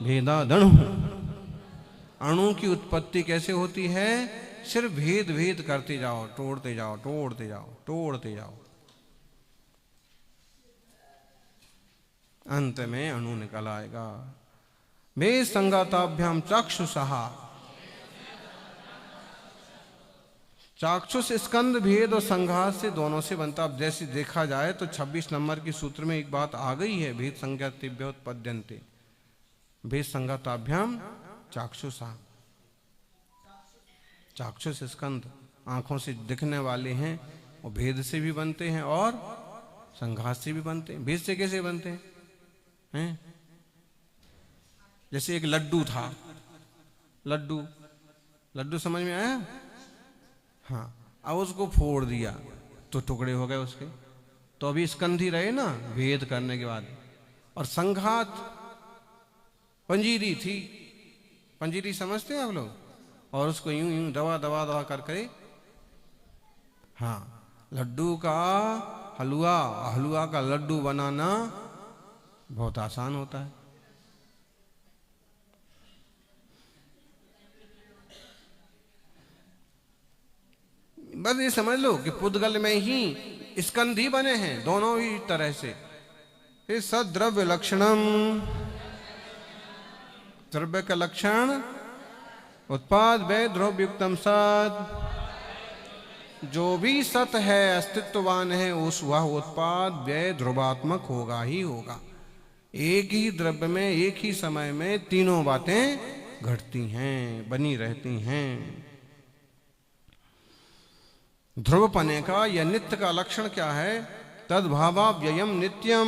भेदादणु, अणु की उत्पत्ति कैसे होती है, सिर्फ भेद भेद करते जाओ, तोड़ते जाओ, तोड़ते जाओ, तोड़ते जाओ, अंत में अणु निकल आएगा। भेद संगाताभ्याम चाक्षुषः, चाक्षुष स्कंद भेद और संघात से दोनों से बनता। अब जैसे देखा जाए तो 26 नंबर की सूत्र में एक बात आ गई है, भेद संज्ञातेभ्य उत्पद्यन्ते, भेद संगाताभ्याम चाक्षुषः। चाक्षुष स्कंद आंखों से दिखने वाले हैं, और भेद से भी बनते हैं और संघात से भी बनते हैं। भेद से कैसे बनते हैं? जैसे एक लड्डू था, लड्डू, लड्डू समझ में आया? हाँ, अब उसको फोड़ दिया तो टुकड़े हो गए उसके, तो अभी स्कंधी रहे ना भेद करने के बाद। और संघात पंजीरी थी, पंजीरी समझते हैं आप लोग, और उसको यूं यूं दबा दबा दबा करके, हाँ, लड्डू का हलवा, हलवा का लड्डू बनाना बहुत आसान होता है। बस ये समझ लो कि पुद्गल में ही स्कंधी बने हैं दोनों ही तरह से। सद्रव्य लक्षणम, द्रव्य का लक्षण उत्पाद वे द्रव्युक्तम सत, जो भी सत है अस्तित्ववान है उस वह उत्पाद व्यय ध्रुवात्मक होगा ही होगा। एक ही द्रव्य में एक ही समय में तीनों बातें घटती हैं, बनी रहती हैं। ध्रुवपने का या नित्य का लक्षण क्या है? तद्भावा व्ययम नित्यम।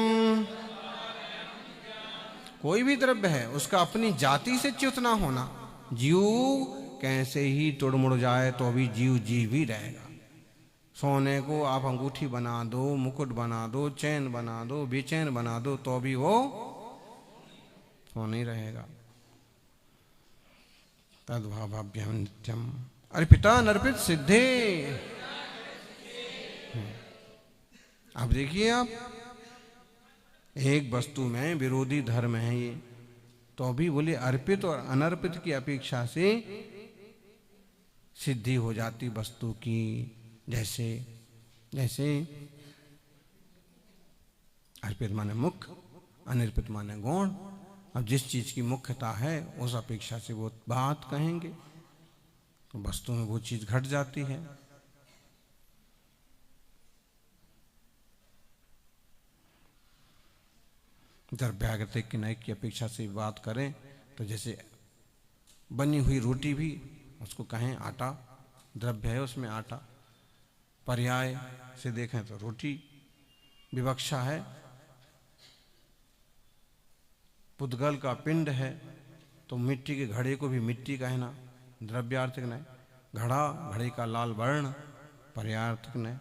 कोई भी द्रव्य है उसका अपनी जाति से च्युत ना होना। जीव कैसे ही तुड़मुड़ जाए तो भी जीव जीव ही रहेगा। सोने को आप अंगूठी बना दो, मुकुट बना दो, चैन बना दो, बेचैन बना दो, तो भी वो नहीं रहेगा। तद्भावाभ्याम नित्यम अर्पिता नर्पित सिद्धे। अब देखिए, आप एक वस्तु में विरोधी धर्म है ये, तो भी बोले अर्पित और अनर्पित की अपेक्षा से सिद्धि हो जाती वस्तु की। जैसे जैसे अर्पित माने मुख्य, अनर्पित माने गौण। अब जिस चीज की मुख्यता है उस अपेक्षा से वो बात कहेंगे तो वस्तु में वो चीज घट जाती है। द्रव्यागतिक किनाई की अपेक्षा से बात करें तो जैसे बनी हुई रोटी भी उसको कहें आटा, द्रव्य है उसमें आटा। पर्याय से देखें तो रोटी विवक्षा है। पुद्गल का पिंड है तो मिट्टी के घड़े को भी मिट्टी कहना, द्रव्यार्थिक नहीं। घड़ा, घड़े का लाल वर्ण, पर्यार्थक नहीं।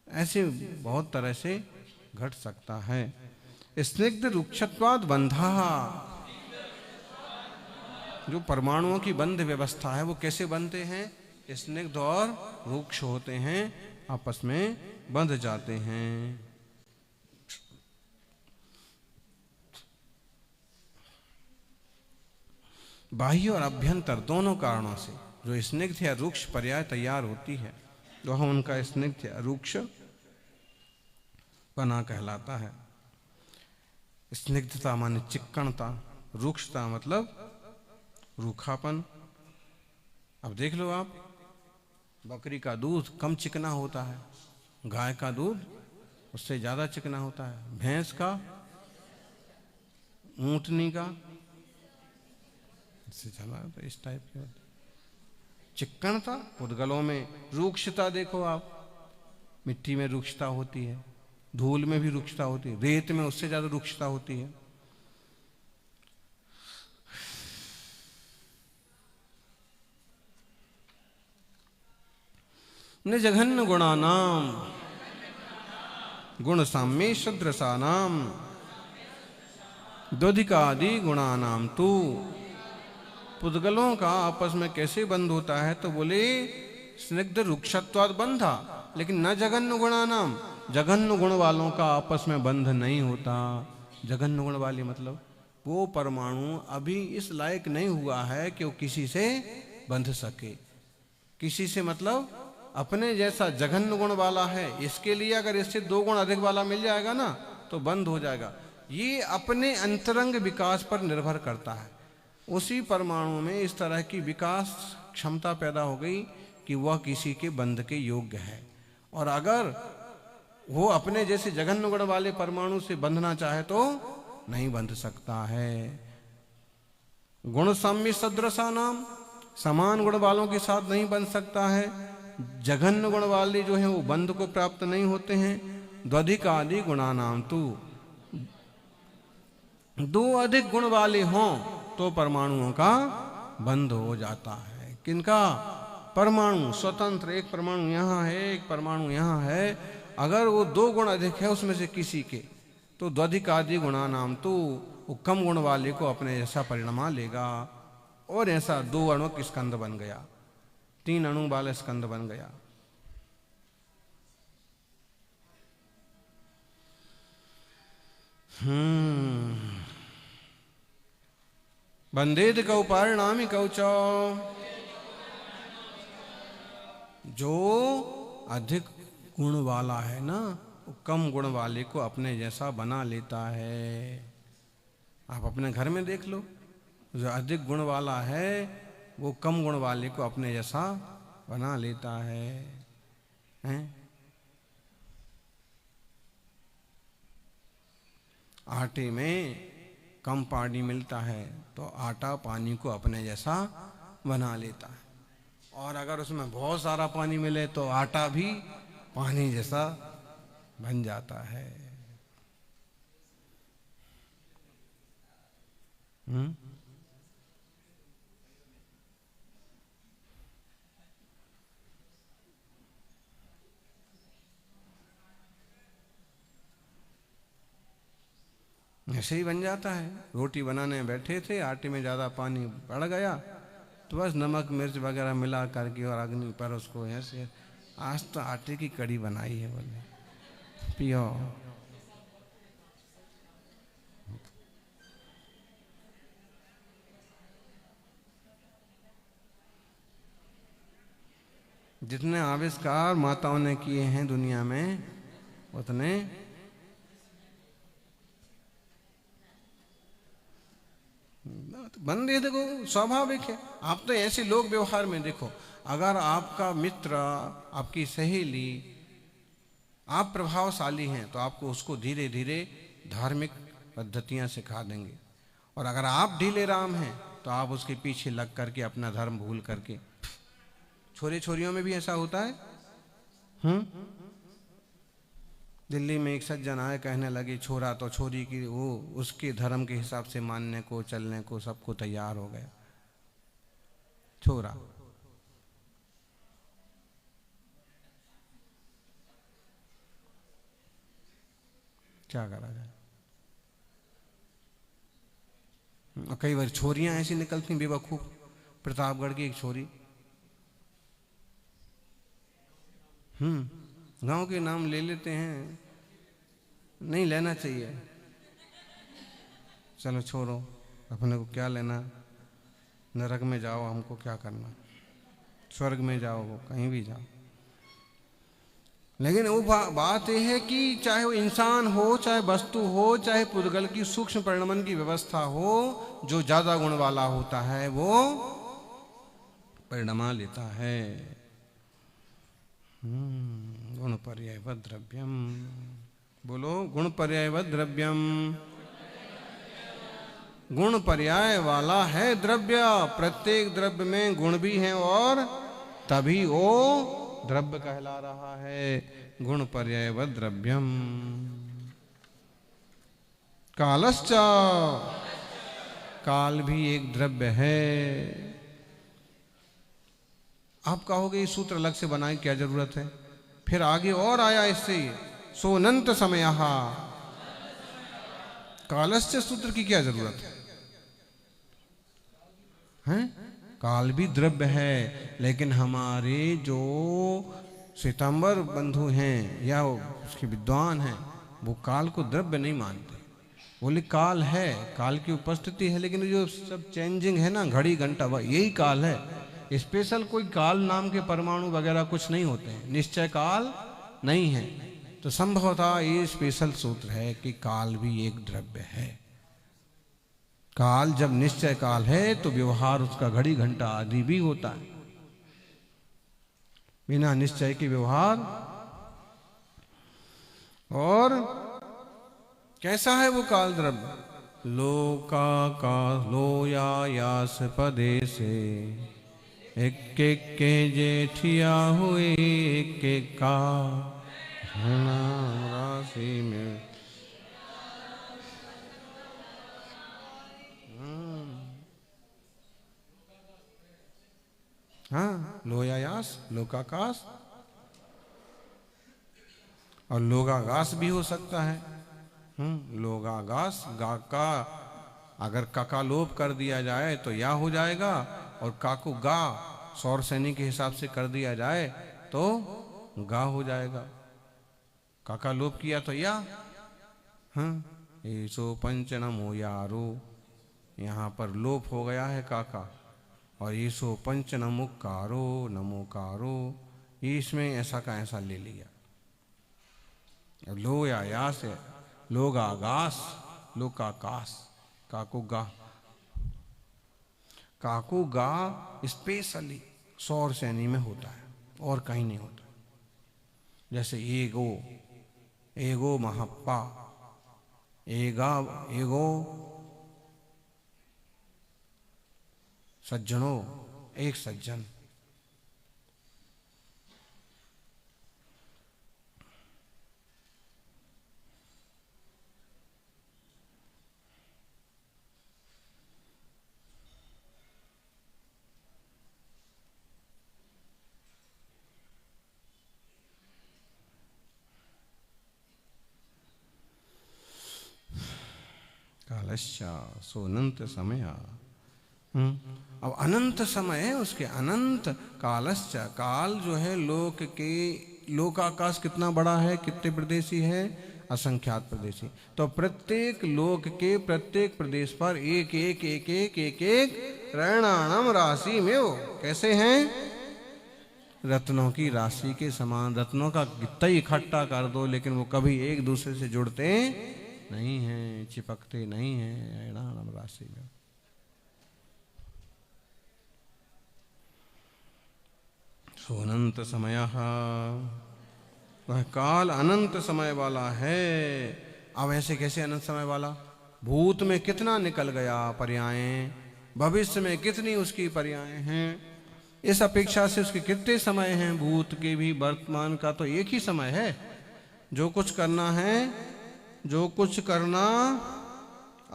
ऐसे बहुत तरह से घट सकता है। स्निग्ध रुक्षत्वाद बंधा, जो परमाणुओं की बंध व्यवस्था है वो कैसे बनते हैं? स्निग्ध और रुक्ष होते हैं, आपस में बंध जाते हैं। बाह्य और अभ्यंतर दोनों कारणों से जो स्निग्ध या रुक्ष पर्याय तैयार होती है, तो हम उनका स्निग्ध या रुक्ष पना कहलाता है। स्निग्धता माने चिक्कणता, रुक्षता मतलब रूखापन। अब देख लो आप, बकरी का दूध कम चिकना होता है, गाय का दूध उससे ज्यादा चिकना होता है, भैंस का, ऊंटनी का, इससे चला तो इस टाइप की होती चिक्कणता। पुद्गलों में रूक्षता देखो आप, मिट्टी में रूक्षता होती है, धूल में भी रुक्षता होती है, रेत में उससे ज्यादा रुक्षता होती है। निजघन्न गुणानाम गुण साम्ये सदृशानाम द्वधिकादि गुणानाम तू। पुद्गलों का आपस में कैसे बंध होता है? तो बोले स्निग्ध रुक्षत्वाद बंधा, लेकिन न जघन्न गुणानाम, जघन्न गुण वालों का आपस में बंध नहीं होता। जघन्न गुण वाले मतलब वो परमाणु अभी इस लायक नहीं हुआ है कि वो किसी से बंध सके। किसी से मतलब अपने जैसा जघन्न गुण वाला है, इसके लिए अगर इससे 2 गुण अधिक वाला मिल जाएगा ना तो बंद हो जाएगा। ये अपने अंतरंग विकास पर निर्भर करता है। उसी परमाणु में इस तरह की विकास क्षमता पैदा हो गई कि वह किसी के बंध के योग्य है। और अगर वो अपने जैसे जघन्न गुण वाले परमाणु से बंधना चाहे तो नहीं बंध सकता है। गुण साम्य सदृशा नाम, समान गुण वालों के साथ नहीं बंध सकता है। जघन्न गुण वाले जो हैं वो बंध को प्राप्त नहीं होते हैं। द्वधिकादि गुणानाम तू, 2 अधिक गुण वाले हों तो परमाणुओं का बंद हो जाता है। किनका? परमाणु स्वतंत्र, एक परमाणु यहाँ है, एक परमाणु यहाँ है, अगर वो दो गुण अधिक है उसमें से किसी के, तो द्वधिकादि गुणा नाम, तो वो कम गुण वाले को अपने जैसा परिणमा लेगा। और ऐसा 2 अणु का स्कंद बन गया, 3 अणु वाला स्कंद बन गया। बंदेद कौ परिणामी कौच, जो अधिक गुण वाला है ना, वो कम गुण वाले को अपने जैसा बना लेता है। आप अपने घर में देख लो, जो अधिक गुण वाला है वो कम गुण वाले को अपने जैसा बना लेता है, हैं? आटे में कम पानी मिलता है तो आटा पानी को अपने जैसा बना लेता है, और अगर उसमें बहुत सारा पानी मिले तो आटा भी पानी जैसा बन जाता है। ऐसे ही बन जाता है। रोटी बनाने बैठे थे, आटे में ज़्यादा पानी बढ़ गया तो बस नमक मिर्च वगैरह मिला करके और अग्नि पर उसको ऐसे, आज तो आटे की कड़ी बनाई है, बोले पियो। जितने आविष्कार माताओं ने किए हैं दुनिया में, उतने बंदे देखो स्वाभाविक है। आप तो ऐसे लोग व्यवहार में देखो, अगर आपका मित्र, आपकी सहेली, आप प्रभावशाली हैं तो आपको उसको धीरे धीरे धार्मिक पद्धतियां सिखा देंगे, और अगर आप ढीले राम हैं तो आप उसके पीछे लग करके अपना धर्म भूल करके, छोरे छोरियों में भी ऐसा होता है। दिल्ली में एक सज्जन आए, कहने लगे छोरा तो छोरी की वो उसके धर्म के हिसाब से मानने को चलने को सबको तैयार हो गया। छोरा क्या करा जाए। और कई बार छोरियां ऐसी निकलती बेवकूफ। प्रतापगढ़ की एक छोरी, गांव के नाम ले लेते हैं, नहीं लेना चाहिए, चलो छोड़ो, अपने को क्या लेना, नरक में जाओ, हमको क्या करना, स्वर्ग में जाओ, कहीं भी जाओ। लेकिन वो बात यह है कि चाहे वो इंसान हो, चाहे वस्तु हो, चाहे पुद्गल की सूक्ष्म परिणमन की व्यवस्था हो, जो ज्यादा गुण वाला होता है वो परिणमा लेता है। गुण पर्यायवद द्रव्यम, बोलो गुण पर्यायवद द्रव्यम। गुण पर्याय वाला है द्रव्य, प्रत्येक द्रव्य में गुण भी हैं और तभी वो द्रव्य कहला रहा है। गुण पर्यायवद द्रव्यम। कालश्च, काल भी एक द्रव्य है। आप कहोगे ये सूत्र अलग से बनाए, क्या जरूरत है? फिर आगे और आया इससे, सोनंत समय, कालस्य सूत्र की क्या जरूरत है? काल भी द्रव्य है, लेकिन हमारे जो श्वेतांबर बंधु हैं या उसके विद्वान हैं, वो काल को द्रव्य नहीं मानते। बोले काल है, काल की उपस्थिति है, लेकिन जो सब चेंजिंग है ना, घड़ी घंटा, यही काल है। स्पेशल कोई काल नाम के परमाणु वगैरह कुछ नहीं होते हैं, निश्चय काल नहीं है। तो संभवतः ये स्पेशल सूत्र है कि काल भी एक द्रव्य है। काल जब निश्चय काल है तो व्यवहार उसका घड़ी घंटा आदि भी होता है, बिना निश्चय के व्यवहार। और कैसा है वो काल द्रव्य? लोका का लोया यास पदे से, एक एक के जेठिया हुए, एक एक का राशि में। हाँ, लोयायास, लोकाकाश और लोगागास भी हो सकता है। लोगागास, गा का अगर का लोप कर दिया जाए तो या हो जाएगा, और का को गा सौर सैनी के हिसाब से कर दिया जाए तो गा हो जाएगा। का लोप किया तो या। ऐसो पंच नमो यारो, यहाँ पर लोप हो गया है का, और ऐसो पंच नमुकारो, नमोकारो, इसमें ऐसा का ऐसा ले लिया। लो या यास है, लोग आगास, लोकाकाश, काको गा स्पेशली सौर श्रेणी में होता है और कहीं नहीं होता। जैसे एगो महप्पा, एगो सज्जनों, एक सज्जन। कालश्चा सो अनंत समय। अब अनंत समय है उसके, अनंत कालश्च, काल जो है लोक के, लोकाकाश कितना बड़ा है, कितने प्रदेशी है, असंख्यात प्रदेशी। तो प्रत्येक लोक के प्रत्येक प्रदेश पर एक एक एक एक एक एक रैणाणम राशि में वो कैसे हैं, रत्नों की राशि के समान। रत्नों का कितना ही इकट्ठा कर दो लेकिन वो कभी एक दूसरे से जुड़ते नहीं हैं, चिपकते नहीं हैं रैणाणम राशि में। सो अनंत समय, वह काल अनंत समय वाला है। अब ऐसे कैसे अनंत समय वाला, भूत में कितना निकल गया पर्यायें, भविष्य में कितनी उसकी पर्यायें हैं, इस अपेक्षा से उसके कितने समय हैं। भूत के भी वर्तमान का तो एक ही समय है। जो कुछ करना है, जो कुछ करना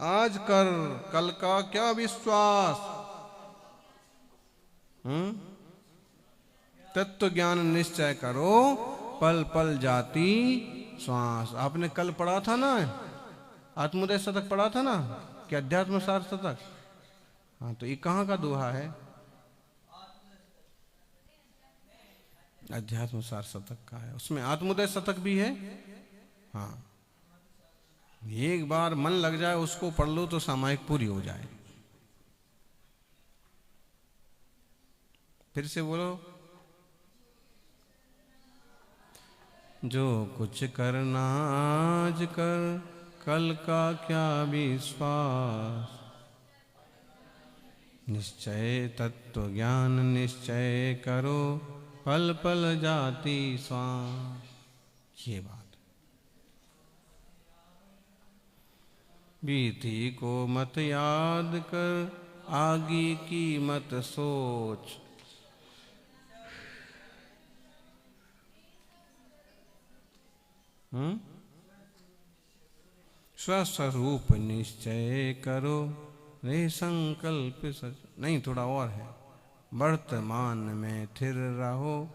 आज कर, कल का क्या विश्वास। तत्व ज्ञान निश्चय करो, पल पल जाती श्वास। आपने कल पढ़ा था ना, आत्मोदय शतक पढ़ा था ना, क्या अध्यात्म सार शतक। हाँ, तो ये कहाँ का दोहा है, अध्यात्म सार शतक का है। उसमें आत्मोदय शतक भी है। हाँ, एक बार मन लग जाए उसको पढ़ लो तो सामायिक पूरी हो जाए। फिर से बोलो, जो कुछ करना आज कर, कल का क्या विश्वास। निश्चय तत्व ज्ञान निश्चय करो, पल पल जाती श्वास। ये बात, बीती को मत याद कर, आगे की मत सोच। स्वस्वरूप निश्चय करो, रे संकल्प सच। नहीं, थोड़ा और है, वर्तमान में थिर रहो,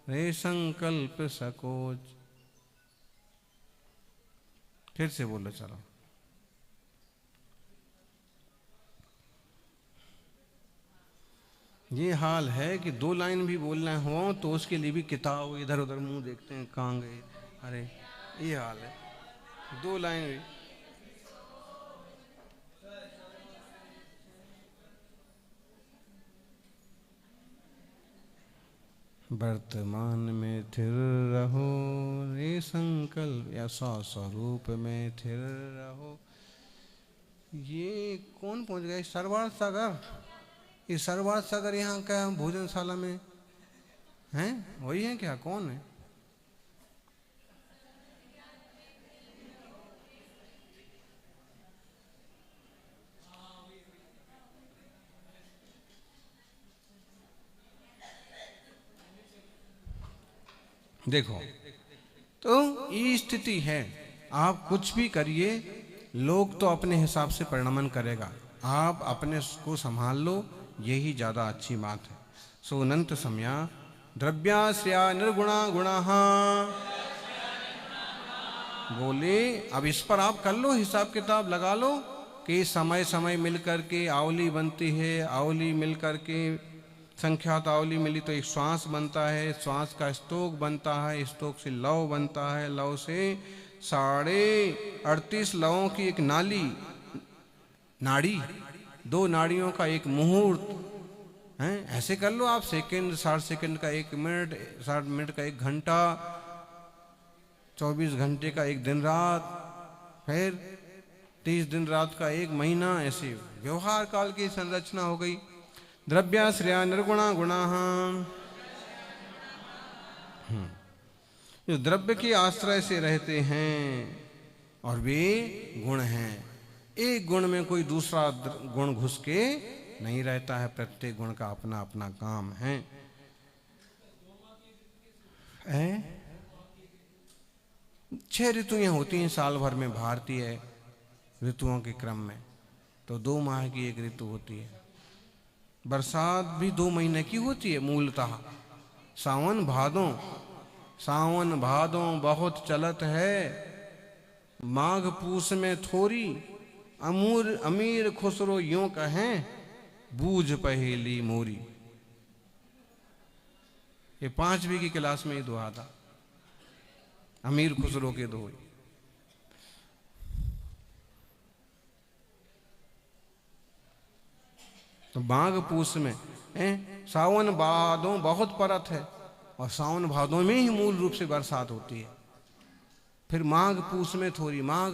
रे संकल्प सकोच। फिर से बोलो, चलो। ये हाल है कि दो लाइन भी बोलना हो तो उसके लिए भी किताब इधर उधर मुंह देखते हैं, कहाँ गए, अरे ये हाल है, दो लाइन भी। वर्तमान में स्थिर रहो, रे संकल्प, या स्वस्वरूप में स्थिर रहो। ये कौन पहुंच गए, सरवार सागर। ये सरवार सागर यहाँ का भोजनशाला में हैं, वही है क्या, कौन है। देखो, तो ये स्थिति है। आप कुछ भी करिए, लोग तो अपने हिसाब से परिणमन करेगा, आप अपने को संभाल लो, यही ज़्यादा अच्छी बात है। सोनंत सम्या द्रव्याश्रया निर्गुणा गुणाः। बोले अब इस पर आप कर लो, हिसाब किताब लगा लो कि समय समय मिल करके आवली बनती है, आवली मिल करके संख्यात आवली मिली तो एक श्वास बनता है, श्वास का स्तोक बनता है, स्तोक से लव बनता है, लव से 38.5 लवों की एक नाड़ी, 2 नाड़ियों का एक मुहूर्त है। ऐसे कर लो आप, सेकंड 60 सेकंड का 1 मिनट, 60 मिनट का 1 घंटा, 24 घंटे का 1 दिन रात, फिर 30 दिन रात का 1 महीना, ऐसे व्यवहार काल की संरचना हो गई। द्रव्याश्रया निर्गुणा गुणाः। जो द्रव्य के आश्रय से रहते हैं और वे गुण हैं, एक गुण में कोई दूसरा गुण घुस के नहीं रहता है, प्रत्येक गुण का अपना अपना काम है। 6 ऋतुएं होती हैं साल भर में भारतीय ऋतुओं के क्रम में, तो 2 माह की एक ऋतु होती है। बरसात भी 2 महीने की होती है मूलतः। सावन भादों बहुत चलत है, माघ पूस में थोड़ी, अमीर खुसरो यूं कहें बूझ पहेली मोरी। ये 5वीं की क्लास में ही दुआ था, अमीर खुसरो के दोहे। तो माघ पूस में सावन भादों बहुत परत है, और सावन भादों में ही मूल रूप से बरसात होती है। फिर माघ पूस में थोड़ी, माघ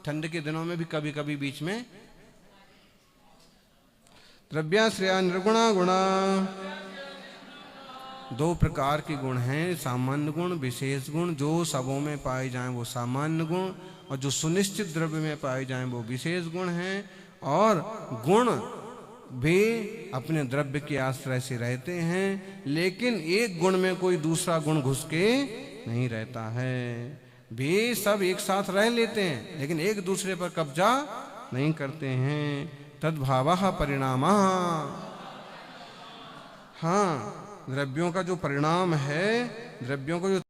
ठंड के दिनों में भी कभी कभी बीच में। द्रव्याश्रया निर्गुणा गुणा। 2 प्रकार के गुण हैं, सामान्य गुण, विशेष गुण। जो सबों में पाए जाएं वो सामान्य गुण, और जो सुनिश्चित द्रव्य में पाए जाएं वो विशेष गुण हैं। और गुण भी अपने द्रव्य के आश्रय से रहते हैं, लेकिन एक गुण में कोई दूसरा गुण घुस के नहीं रहता है। वे सब एक साथ रह लेते हैं, लेकिन एक दूसरे पर कब्जा नहीं करते हैं। तद्भावः परिणामः। हाँ, द्रव्यों का जो परिणाम है, द्रव्यों का जो